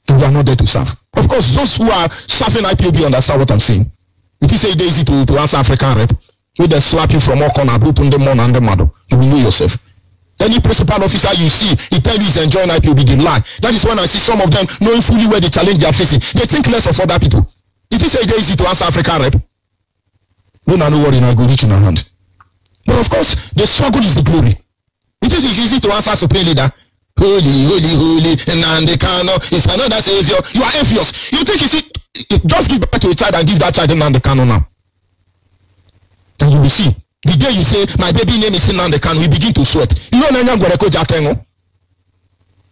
Speaker 8: You are not there to serve. Of course, those who are serving IPOB understand what I'm saying. It is easy to answer African rep. When they slap you from all corner, open the mon and the mother, you will know yourself. Any principal officer you see, he tell you he's enjoying IPOB, they lie. That is when I see some of them knowing fully where the challenge they are facing. They think less of other people. It is easy to answer African rep. No worry, now go reach in our hand. But of course, the struggle is the glory. It is easy to answer supreme leader. Holy, holy, holy, and the Kano is another savior. You are envious. You think just give back to a child and give that child the Kano now. And you will see. The day you say, my baby name is Nnamdi Kanu, we begin to sweat. You know,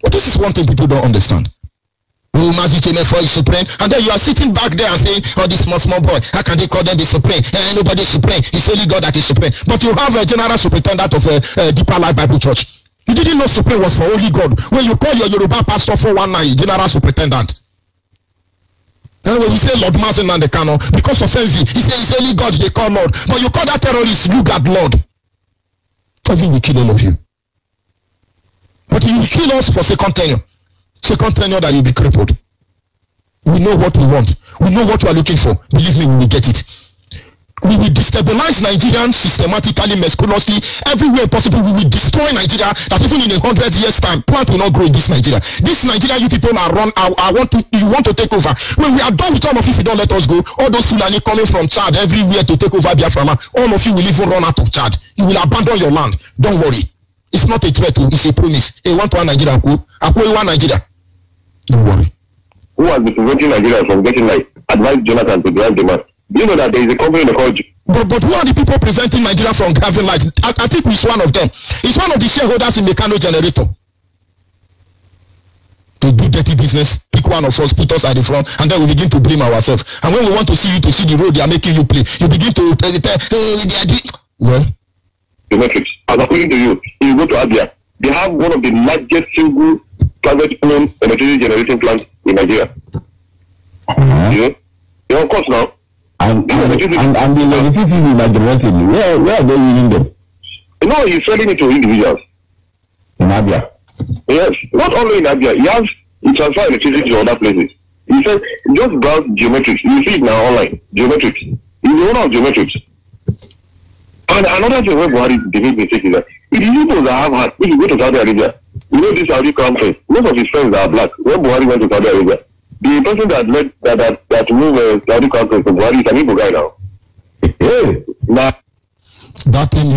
Speaker 8: but this is one thing people don't understand. Oh, Mazuchemefo is supreme. And then you are sitting back there and saying, oh, this small boy, how can they call them the supreme? Nobody is supreme. It's only God that is supreme. But you have a general superintendent of a Deeper Life Bible Church. You didn't know supreme was for only God. When you call your Yoruba pastor 419, general superintendent. And when we say Lord Mazen and the Kano, because of Enzi, he says it's only God they call Lord. But you call that terrorist, look at Lord. I think we kill all of you. But you will kill us for second tenure. Second tenure that you'll be crippled. We know what we want. We know what we are looking for. Believe me, we will get it. We will destabilize Nigerians systematically, meticulously, everywhere possible. We will destroy Nigeria. That even in 100 years' time, plant will not grow in this Nigeria. This Nigeria, you people are run. You want to take over. When we are done with all of you, if you don't let us go, all those Fulani coming from Chad everywhere to take over Biafra, all of you will even run out of Chad. You will abandon your land. Don't worry. It's not a threat. It's a promise. Hey, want one Nigeria? One Nigeria. Don't worry.
Speaker 6: Who has been preventing Nigeria from getting advice Jonathan to drive the man? Do you know that there is a company in the country?
Speaker 8: But who are the people preventing Nigeria from having light? I think it's one of them. It's one of the shareholders in Mecano Generator. To do dirty business, pick one of us, put us at the front, and then we begin to blame ourselves. And when we want to see you to see the road they are making you play, you begin to tell, well,
Speaker 6: the metrics. As according to you, if you go to Abia, they have one of the largest single private owned electricity generating plants in Nigeria. Yeah, of course now.
Speaker 7: I And the electricity majority, where are they using them?
Speaker 6: No, he's selling it to individuals.
Speaker 7: In Abia?
Speaker 6: Yes, not only in Abia. He transfer electricity to other places. He said, just browse Geometrics. You see it now online. Geometrics. He's the owner of Geometrics. And another thing where Buhari did mistake is that it is people that have had, if you go to Saudi Arabia, you know this Saudi crown prince, most of his friends are black. When Buhari went to Saudi Arabia, the person that moved Saudi crown prince to Buhari is an Igbo guy now.
Speaker 7: Hey,
Speaker 6: now
Speaker 8: that thing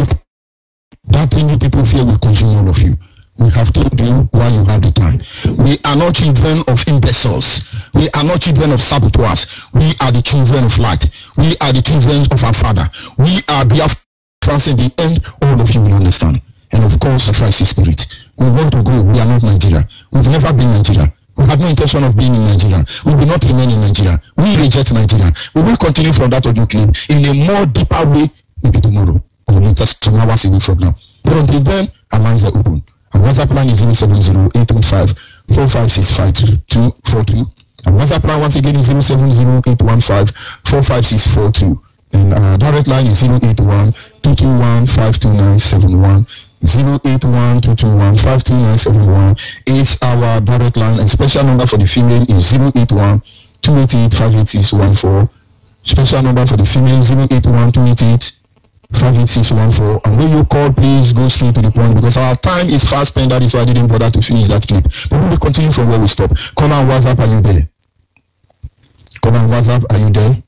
Speaker 8: you people fear will consume all of you. We have told you why you have the time. We are not children of imbeciles. We are not children of saboteurs. We are the children of light. We are the children of our Father. We are Biafrans in the end. All of you will understand. And of course, the Christ Spirit. We want to go. We are not Nigeria. We've never been Nigeria. We had no intention of being in Nigeria. We will not remain in Nigeria. We reject Nigeria. We will continue from that audio clip in a more deeper way, maybe tomorrow or later, some hours away from now. But until then, our lines are open. Our WhatsApp line is 070-815-456-5242. Our WhatsApp line once again is 070-815-45642. And our direct line is 081-221-52971. 081-221-52971 is our direct line. And special number for the female is 081-288-58614. Special number for the female 081-288-58614. And when you call, please go straight to the point because our time is fast spent. That is why I didn't bother to finish that clip. But we will continue from where we stop. Call on WhatsApp, are you there? Call on WhatsApp, are you there?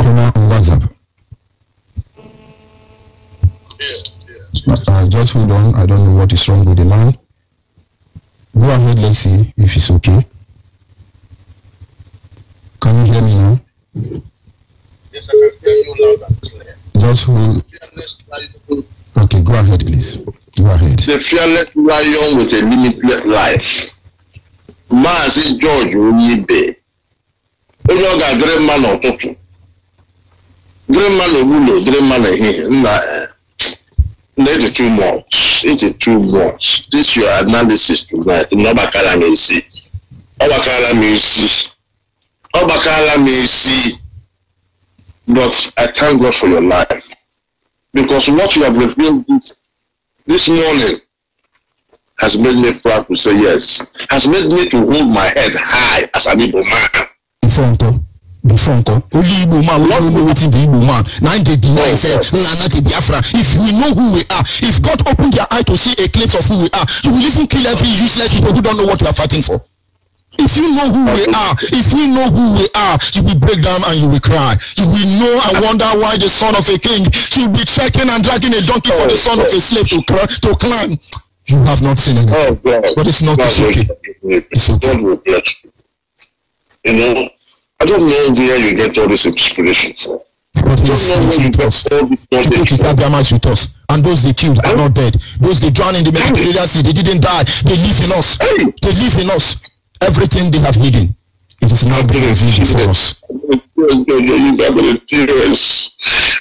Speaker 8: Call on WhatsApp. Just hold on. I don't know what is wrong with the line. Go ahead, let's see if it's okay. Can you hear me now?
Speaker 9: Yes, I can hear you loud and clear.
Speaker 8: Just hold. Okay, go ahead, please. Go ahead.
Speaker 9: The fearless lion with a limitless life. Mazi George Onyibe. Onye ga great man ọtụtụ. Great man obulo, great man ehe. It's too much. It's too much. This your analysis tonight. Obakala me see. But I thank God for your life. Because what you have revealed this morning has made me proud to say yes. Has made me to hold my head high as an Igbo man.
Speaker 8: Only Igbo man, we don't know what in the Igbo man. Now they deny say, if we know who we are, if God opened their eye to see a glimpse of who we are, you will even kill every useless people who don't know what we are fighting for. If you know who we are, if we know who we are, you will break down and you will cry. You will know and wonder why the son of a king should be trekking and dragging a donkey for the son of a slave to climb. You have not seen anything. But it's not, it's okay. It's okay.
Speaker 9: You know, I don't know where you get all this inspiration from.
Speaker 8: But he's with us. With us. And those they killed are not dead. Those they drowned in the Mediterranean Sea, they didn't die. They live in us. They live in us. Everything they have hidden, it is now being revealed for us.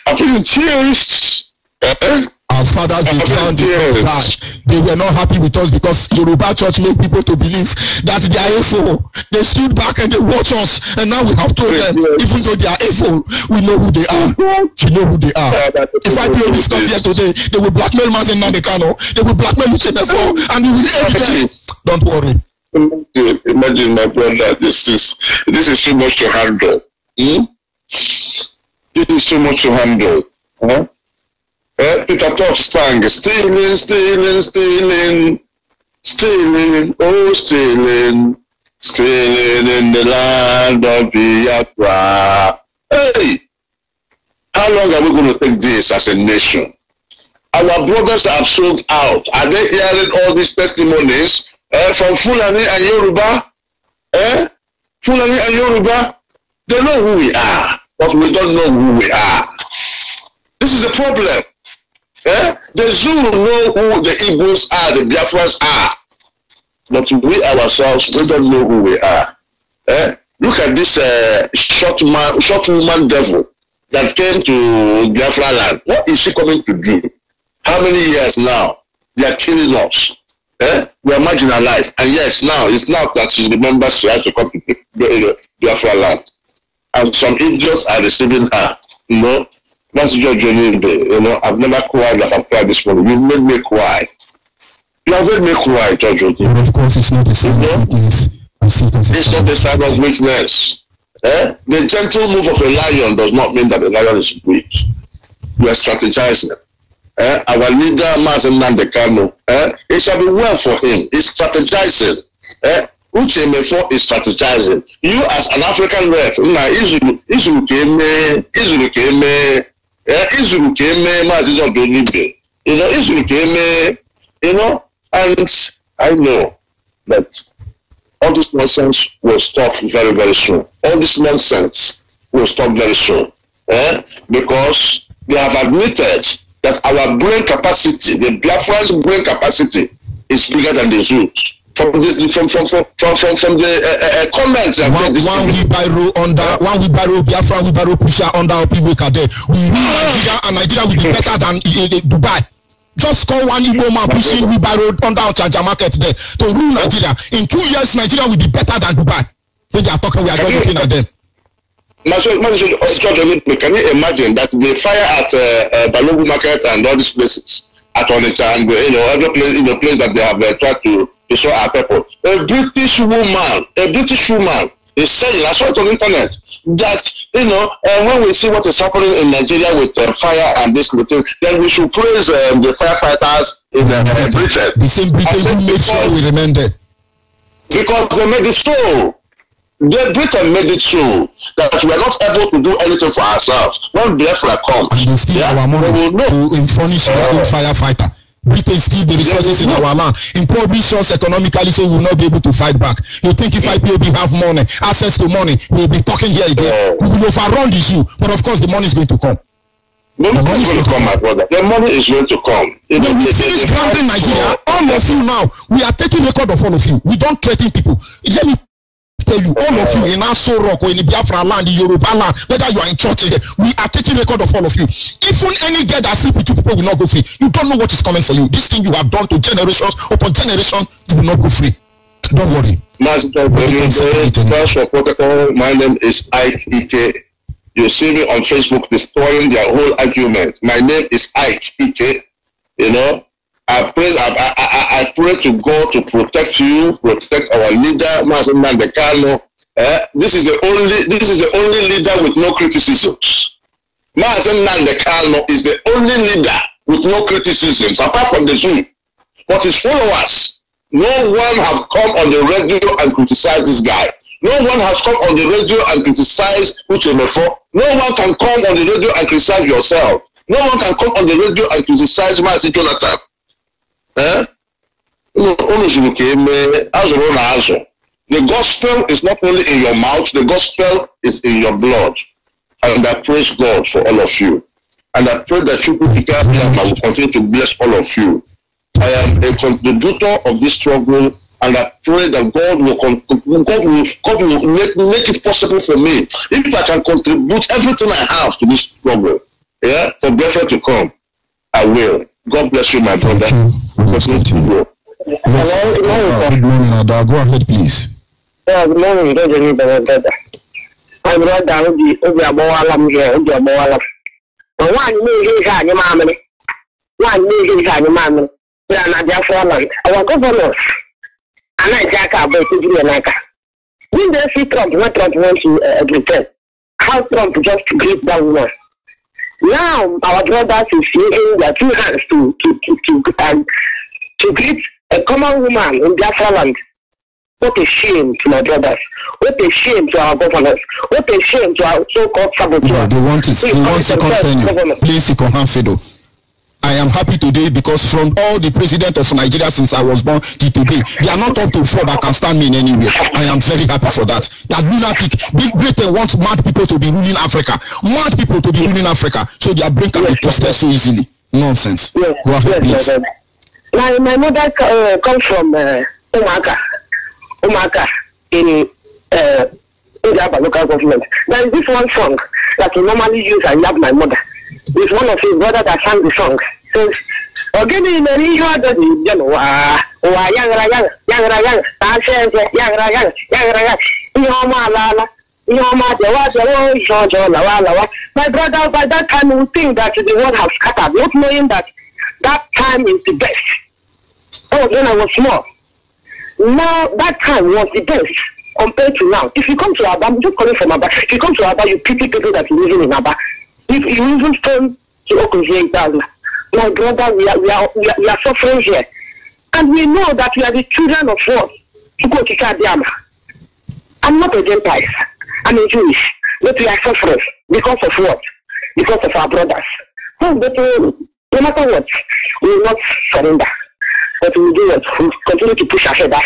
Speaker 9: I've been tears.
Speaker 8: Our fathers, they drowned, they died. They were not happy with us because Yoruba church made people to believe that they are AFO. They stood back and they watched us, and now we have told them, even though they are AFO, we know who they are. We know who they are. If I pay this not here today, they will blackmail Mazen Nandekano, they will blackmail Uchenefo, and we will hate them. Don't worry.
Speaker 9: Imagine my brother, this is too much to handle. This is too much to handle. Peter Tosh sang, stealing, stealing, stealing, stealing, oh stealing, stealing in the land of Biafra. Hey, how long are we going to take this as a nation? Our brothers have sold out. Are they hearing all these testimonies? From Fulani and Yoruba, Fulani and Yoruba, they know who we are, but we don't know who we are. This is the problem. The Zulu know who the Igbos are, the Biafrans are, but we ourselves, we don't know who we are. Look at this short woman devil that came to Biafra land. What is she coming to do? How many years now? They are killing us. We are marginalized. And yes, now, it's not that she remembers she has to come to Biafra land. And some idiots are receiving her. You know, that's your journey. You know, I've never cried like I've cried this morning. You've made me cry. You have made me cry, George.
Speaker 8: But of course, it's not a sign of weakness.
Speaker 9: It's not a sign of weakness. The gentle move of a lion does not mean that the lion is weak. We are strategizing. Our leader, Mazen Nandekano, it shall be well for him. He's strategizing. Uche Mefo is strategizing. You as an African rep, Izulu came, you know, and I know that all this nonsense will stop very, very soon. All this nonsense will stop very soon. Because they have admitted that our brain capacity, the Biafran's brain capacity, is bigger than the Zoos. From the comments,
Speaker 8: one wheelbarrow Biafran wheelbarrow pusher under our people there. We rule Nigeria, and Nigeria will be better than Dubai. Just call one Igbo man pushing wheelbarrow under our Chaja market there to rule Nigeria. In 2 years, Nigeria will be better than Dubai. When they are talking, we are just looking at them.
Speaker 9: Can you imagine that they fire at Balogu market and all these places at Onitsha and other place in the place that they have tried to destroy our people? A British woman is saying, I saw it on the internet, that when we see what is happening in Nigeria with fire and this thing, then we should praise the firefighters in Britain.
Speaker 8: The same Britain who made sure we remain there.
Speaker 9: Because they made it so. Britain made it so that we are not able to do anything for ourselves. When Biafra comes,
Speaker 8: and they steal our money to furnish our own firefighter. Britain steal the resources in our land, impoverish us economically, so we will not be able to fight back. You think if IPOB have money, access to money, we'll be talking here again. We will overrun the zoo, but of course the money is going to come.
Speaker 9: The money is going to come, my brother. The money is going to come.
Speaker 8: When we finish grounding Nigeria, all of you now, we are taking record of all of you. We don't threaten people. Let me tell you, all of you in Aso Rock or in the Biafra land, the Yoruba land, whether you are in church here, we are taking record of all of you. Even any girl that sleep with you people will not go free. You don't know what is coming for you. This thing you have done to generations upon generation, you will not go free. Don't worry.
Speaker 9: Master, my name is Ike Ike. You see me on Facebook destroying their whole argument. My name is Ike Ike. I pray to God to protect you, protect our leader, Mazen Nandekano. This is the only leader with no criticisms. Mazen Nandekano is the only leader with no criticisms, apart from the Zoo. But his followers, no one has come on the radio and criticized this guy. No one has come on the radio and criticized Uche Mefo. No one can come on the radio and criticize yourself. No one can come on the radio and criticize Mazi Jonathan. The gospel is not only in your mouth, the gospel is in your blood. And I praise God for all of you. And I pray that you will continue to bless all of you. I am a contributor of this struggle, and I pray that God will make it possible for me. If I can contribute everything I have to this struggle, for better to come, I will. God bless you, my brother.
Speaker 8: Good morning, Ada. Go ahead, please.
Speaker 10: Good morning, brother. My brother, our governors, and I jack about to do another. When they see Trump, what Trump wants to return, how Trump just to greet that woman. Now our brothers is using their two hands to greet a common woman in Biafra land. What a shame to my brothers. What a shame to our governors. What a shame to our so-called saboteurs.
Speaker 8: No, they want it. They want to continue. Please, Fido. I am happy today because from all the president of Nigeria since I was born to today, they are not up to four that can stand me in anywhere. I am very happy for that. That lunatic, Big Britain wants mad people to be ruling Africa. Mad people to be ruling Africa. So their brain can be twisted so easily. Nonsense.
Speaker 10: Yes.
Speaker 8: Go ahead, please.
Speaker 10: My mother comes from Umaka in Ujaba local government. There is this one song that we normally use and love my mother. It's one of his brothers that sang the song. Says, "Ogini meri hoda di jano wa yang. My brother, by that time, we think that the world has scattered, not knowing that that time is the best. That was when I was small. Now, that time was the best compared to now. If you come to Aba, I'm just calling from Aba. If you come to Aba, you pity people that are living in Aba. If you even turn to Okozie, my brother, we are suffering here. And we know that we are the children of what? I'm not a Gentile. I'm a Jewish. But we are suffering because of what? Because of our brothers. But no matter what, we will not surrender. But we will do what? We will continue to push ahead. In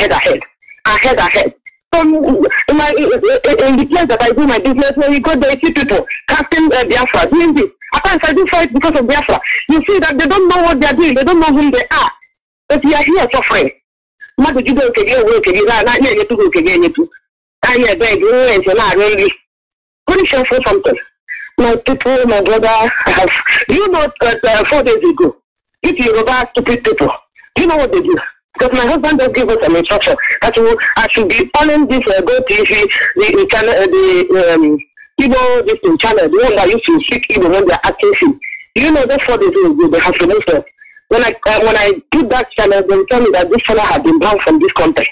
Speaker 10: the place that I do my business, when we go there, you see people casting Biafra, doing this. At times I do fight because of Biafra. You see that they don't know what they are doing, they don't know whom they are. But we are here suffering. What do you do? Let me share something. My people, my brother, you know that 4 days ago, if you Yoruba stupid people, you know what they do? Because my husband just gave us an instruction that I should be on this Go TV, the channel, this channel, the one that used to speak Igbo when they are acting film. You know that 4 days ago, they have removed it. When I put that channel, they tell me that this channel had been banned from this country.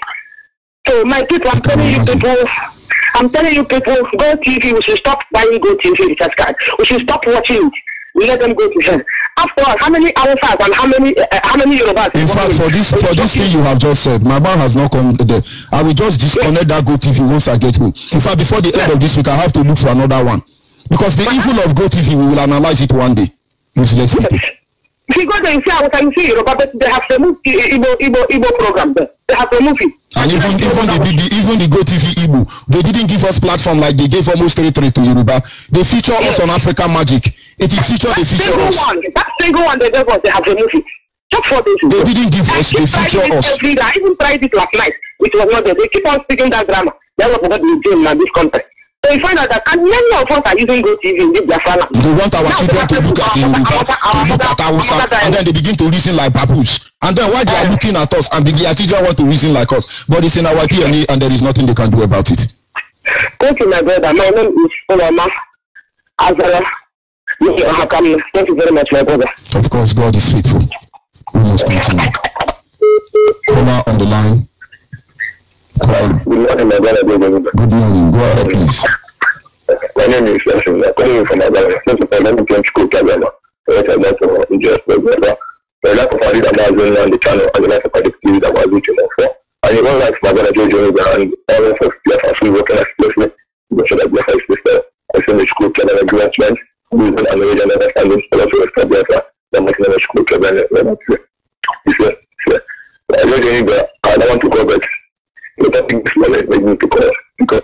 Speaker 10: So my people, I'm telling you people, Go TV, we should stop buying Go TV recharge card. We should stop watching it. We let them go to hell. After all, how many hours and how many Yorubas?
Speaker 8: In fact, for this thing you have just said, my man has not come there. I will just disconnect that Go TV once I get home. In fact, before the end of this week, I have to look for another one. Because the evil of Go TV, we will analyze it one day. Useless people.
Speaker 10: If you go there and see how can see Yoruba, but they have removed the Igbo program there. They have removed it.
Speaker 8: And even the Go TV Igbo, they didn't give us platform like they gave almost 3 to Yoruba. They feature us on African Magic. It is feature they feature us.
Speaker 10: That single one they gave us, they have removed it. Just for this.
Speaker 8: They didn't give us, they feature us.
Speaker 10: I even tried it last night. It was not there. They keep on speaking that grammar. That was what we do in this country. So you find out that and many of us are using Go TV in this Biafra.
Speaker 8: They want our children to look at Yoruba, to look at Hausa, and then they begin to reason like baboons. And then while they are looking at us, and their children want to reason like us, but it's in our DNA, and there is nothing they can do about it.
Speaker 10: Thank you, my brother. My name is Olama Azara. Thank you very much, my brother.
Speaker 8: Of course, God is faithful. We must continue. Caller on the line.
Speaker 6: Good morning, my brother.
Speaker 8: Good morning. Go ahead, please.
Speaker 6: My name is Yashin. I'm calling from my brother. First of all, let me thank you, Kagama. I like to ingest my brother. I like to find it on the channel, and I like to find it that was reaching out for. And you don't like my brother Jojo and all of us, Biafra, working as placement. You should have Biafra sister. I send the school channel agreement. Using an original understanding, but also respect Biafra. I'm making a school channel. I don't want to go back. I think this moment made me to call because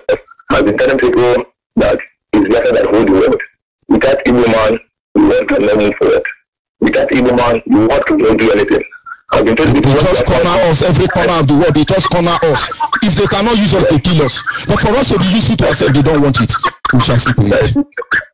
Speaker 6: I've been telling people that it's better than who the world. Without Igbo man, the world can never move forward. Without Igbo man, the world cannot do anything. I've been telling people
Speaker 8: they just corner us, every corner of the world, they just corner us. If they cannot use us, they kill us. But for us to be useful to ourselves, they don't want it. We shall sleep with it.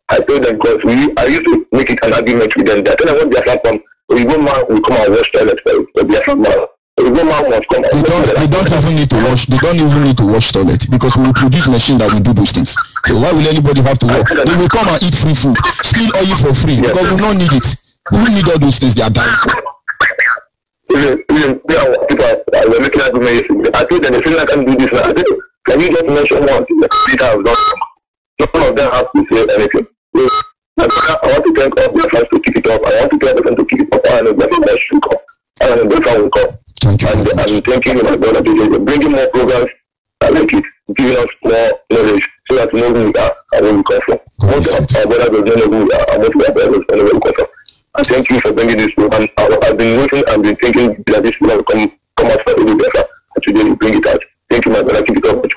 Speaker 6: I told them because I used to make it an argument with them. I tell them what Biafra come, Igbo man will come and wash toilet for you. Biafra man. They don't even need to wash. They don't even need to wash toilet because we will produce machine that will do those things. So why will anybody have to work? They will come and eat free food, steal oil for free because we don't need it. We don't need all those things they are dying for. We're making argument yesterday. I told them they feel like I can do this now. I said, can you just mention one thing that Peter has done? None of them have to say anything. I want to thank all their fans to keep it up. I want to tell them to keep it up. I know that should come. I know that will come. And I'm thanking you, my brother, to bringing more programs. I like it, giving us more knowledge so that we know who we are and where we come from. Most of our brothers don't know who we are and what we are brothers and where we come from. And thank you for bringing this program. I've been waiting and been thinking that this program will come out for a little better. And today we bring it out. Thank you, my brother. Keep it up.
Speaker 8: Let's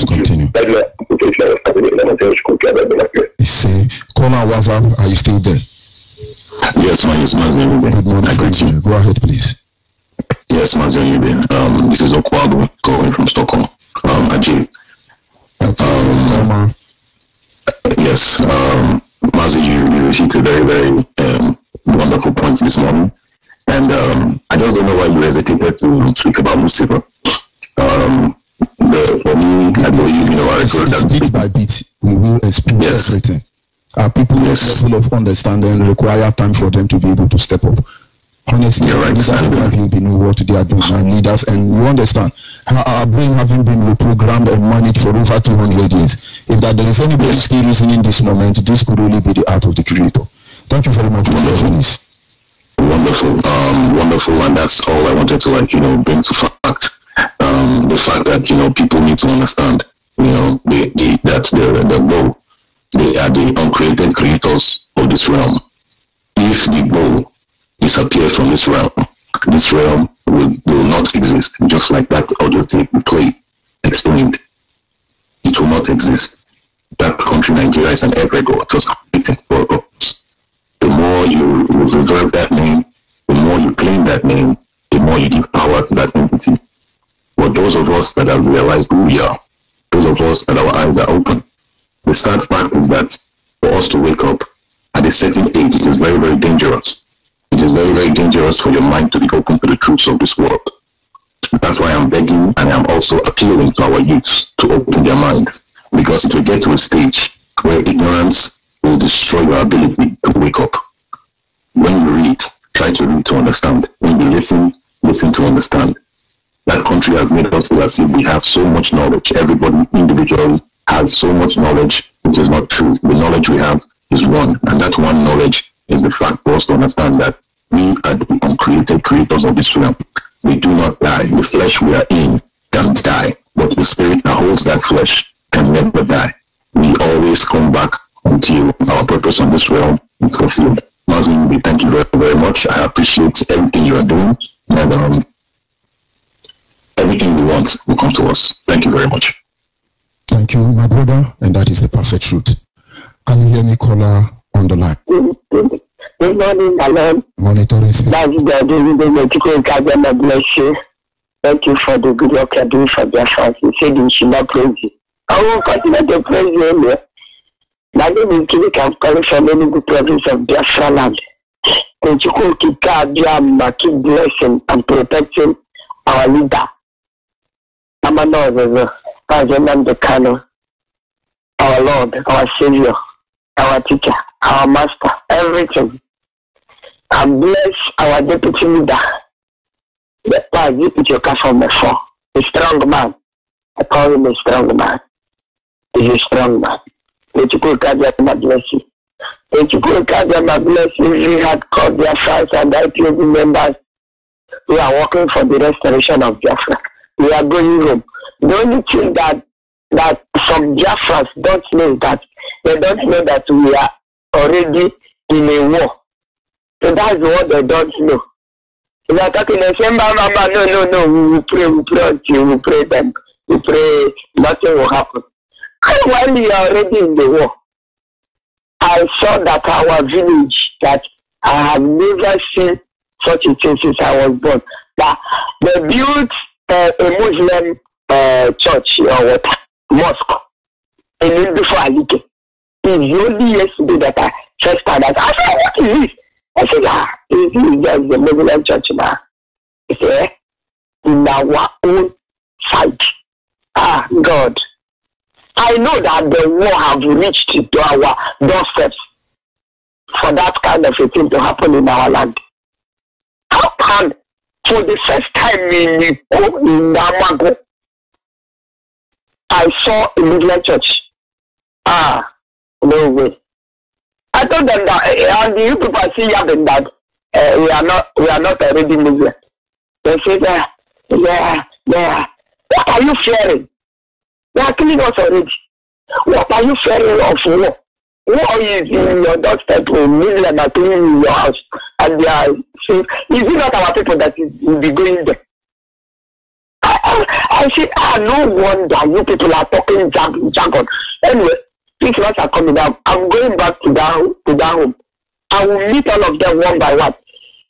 Speaker 8: continue. You say, caller WhatsApp, are you still there?
Speaker 11: Yes, man.
Speaker 8: Good morning. Go ahead, please.
Speaker 11: Yes, Mazon. This is Okwago calling from Stockholm. Ajay. Yes, Mazi, you hit a very, very wonderful point this morning. And I just don't know why you hesitated to speak about Lucifer. for me, I believe, I record that
Speaker 8: bit by bit, we will expose everything. People level of understanding require time for them to be able to step up. Honestly, leaders know what they are doing, and leaders, and you understand our brain having been reprogrammed and managed for over 200 years. If that there is anybody still listening this moment, this could only be the art of the Creator. Thank you very much for this.
Speaker 11: Wonderful, wonderful, and that's all I wanted to bring to fact. The fact that people need to understand, that the bull, they are the uncreated creators of this realm. If the bull disappear from this realm will not exist, just like that audio tape we played explained. It will not exist. That country, Nigeria, is an egregore. It was created for us. The more you reserve that name, the more you claim that name, the more you give power to that entity. But those of us that have realized who we are, those of us that our eyes are open, the sad fact is that for us to wake up at a certain age, it is very, very dangerous. It is very, very dangerous for your mind to be open to the truths of this world. That's why I'm begging and I'm also appealing to our youths to open their minds, because it will get to a stage where ignorance will destroy your ability to wake up. When you read, try to read to understand. When you listen to understand. That country has made us feel as if we have so much knowledge. Everybody individually has so much knowledge, which is not true. The knowledge we have is one, and that one knowledge is the fact for us to understand that we are the uncreated creators of this realm. We do not die. The flesh we are in can die, but the spirit that holds that flesh can never die. We always come back until our purpose on this realm is fulfilled. Mazin, we thank you very, very much. I appreciate everything you are doing, and everything we want will come to us. Thank you very much.
Speaker 8: Thank you, my brother, and that is the perfect truth. Can you hear me, caller, on the line?
Speaker 10: Good morning, Alan.
Speaker 8: Monitoring.
Speaker 10: That's God, bless you. Thank you for the good work you're doing for their fans. You said you should not praise you. I will continue to praise you anyway. My name is Kivik. I'm calling from any good province of Biafra land. Thank you for keep blessing and protecting our leader. I'm another Kano, our Lord, our Savior, our teacher, our master, everything. And bless our deputy leader. The part you put your car from before. A strong man. I call him a strong man. He's a strong man. Let you go, God, bless you. Let you go, God, bless you. We had called their friends and IPOB members. We are working for the restoration of Biafra. We are going home. The only thing that some Biafrans don't know is that they don't know that we are already in a war. So that's what they don't know. If they're talking, they say, Mama, no, we will pray until we pray them. We pray, nothing will happen. And while we are already in the war, I saw that our village, that I have never seen such a thing since I was born. That they built a Muslim church or mosque in Indifo Alike. It's only yesterday that I first time I said, what is this? I said, this is just the Muslim church now. He said, in our own side. God. I know that the war have reached to our doorsteps for that kind of a thing to happen in our land. How can, for the first time in Namago, I saw a Muslim church? No way. I told them that, and you people see that we are not already Muslim. They say that, yeah. What are you fearing? They are killing us already. What are you fearing of war? War is in your doorstep, Muslim are killing in your house, and they are saying, is it not our people that will be going there? I say, no wonder you people are talking jargon. Anyway, these ones are coming down. I'm going back to that home. I will meet all of them one by one.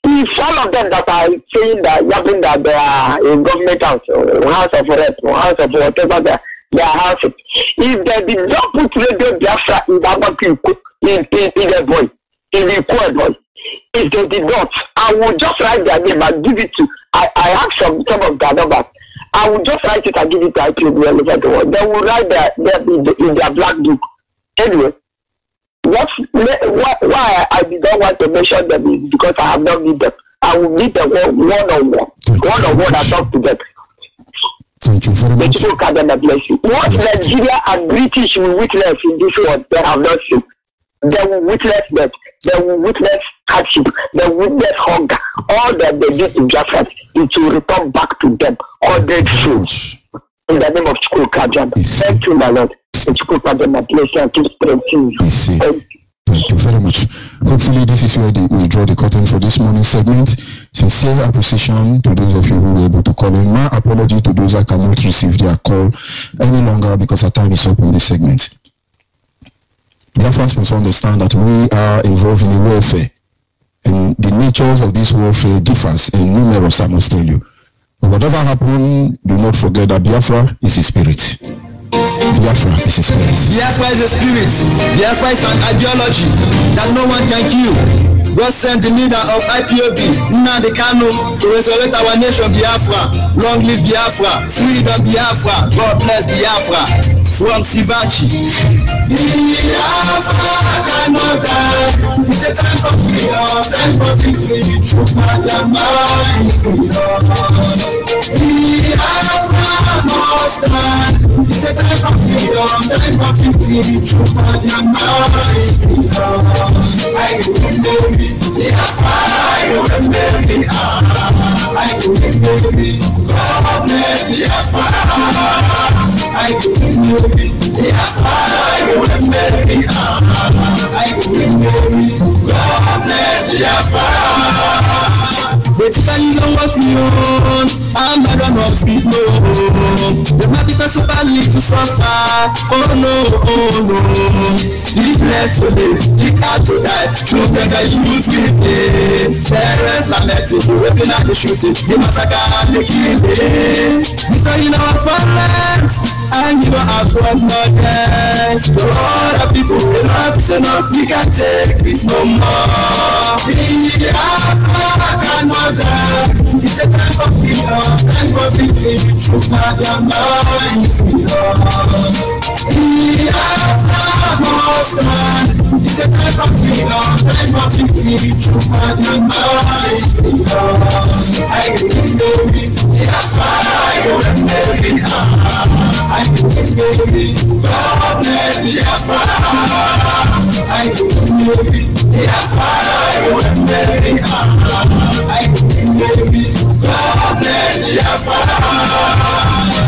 Speaker 10: If all of them that are saying that, yapping that they are in government house, or house of rep, or house of whatever they are housing, if they did not put Radio Biafra in Babaku, in the boy, in the poor boy, if they did not, I will just write their name and give it to. I have some of their numbers. I will just write it and give it to IPOB all over the world. They will write in their black book. Anyway, why I did not want to mention them is because I have not met them. I will meet them one-on-one. One-on-one, I talk to them.
Speaker 8: Thank you very much.
Speaker 10: What Nigeria and British will witness in this world, they have not seen. They will witness that. They will witness hardship. They will witness hunger. All that they did in Biafra, it will return back to them. 100 souls. In the name of Chukwu Kajab. Thank you, my Lord. Chukwu Kajab, bless you and keep strengthening you.
Speaker 8: Thank you very much. Hopefully, this is where we draw the curtain for this morning segment. Sincere appreciation to those of you who were able to call in. My apology to those I cannot receive their call any longer because our time is up in this segment. Biafrans must understand that we are involved in a warfare, and the natures of this warfare differs in numerous, I must tell you. But whatever happens, do not forget that Biafra is a spirit. Biafra is a spirit.
Speaker 12: Biafra is a spirit. Biafra is an ideology that no one can kill. God sent the leader of IPOB, Nnamdi Kanu, to resurrect our nation, Biafra. Long live Biafra. Freedom, Biafra. God bless Biafra. From Sivachi. Biafra cannot die. It's a time for freedom, time for victory. True Madama is freedom. Biafra must stand. It's a time for freedom, time for victory. True Madama is freedom. I remember it. Biafra, I remember it. I remember it. God bless Biafra. I remember it. Biafra, I remember it. I remember it. God bless Biafra. But you know what we own, I'm not gonna feed no. The market is so badly to suffer. Oh no. Live less to live, live out to die. Children that youth will pay. Parents lamenting, the raping and the shooting, the massacre and the killing. Destroying our farmlands, and you don't have one more dance. To all the people, enough is enough, we can take this no more. Biafra cannot die. It's a time for freedom, time for victory. True Madama is freedom. Biafra must stand. It's a time for freedom, time for victory. True Madama is freedom. I remember it. Biafra, I remember it. I remember it. God bless Biafra. I remember it. Biafra, I remember it. I remember it. God bless Biafra.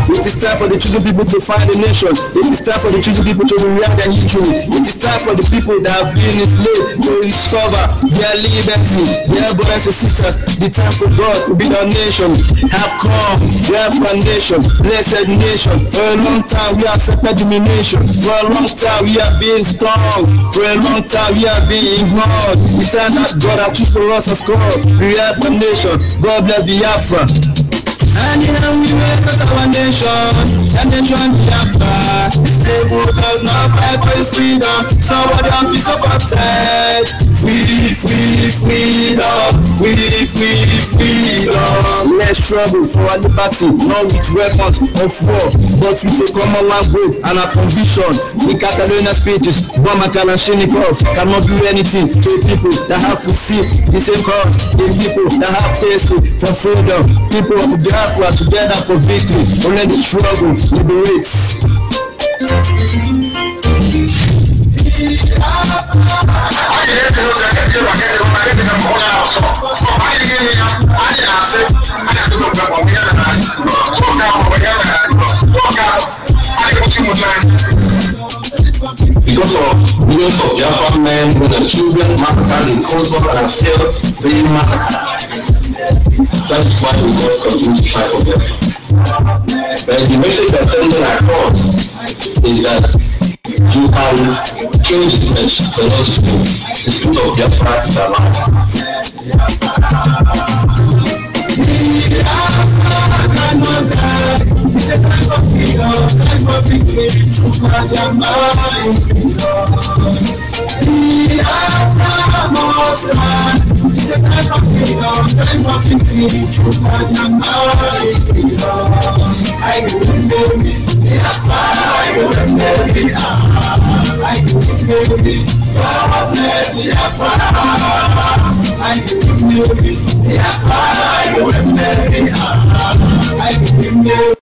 Speaker 12: It is time for the chosen people to find a nation. It is time for the chosen people to rewrite their history. It is time for the people that have been enslaved to discover their liberty, their brothers and sisters. The time for God to build our nation have come. Their foundation, blessed nation. For a long time we have accepted domination. For a long time we have been strong. For a long time we have been ignored. The time that God has chosen for us as God. We have a nation. God bless Biafra. And then we will cut our nation, and nation Biafra. This table does not fight for his freedom. Somebody on piece of upside. Free, freedom. Free, freedom. Let's struggle for our liberty, not with weapons of war, but with a common language and a conviction. The Catalonia speeches, Boma Kalashnikov cannot do anything to people that have received the same cause. The people that have tasted for freedom. People of Biafra together for victory. Only the struggle liberates.
Speaker 11: Because of millions of Biafran men, women, and children massacred in Kosovo and are still being massacred. That is why we must continue to fight for them. But the message that's sending across is that you can change the message, but not the spirit. The spirit of Biafra is alive. It's a time for freedom, time for victory. True Madama is freedom. Biafra must stand. It's a time for freedom, time for victory. True Madama is freedom.
Speaker 12: God bless Biafra. I give him the Biafra. I give him the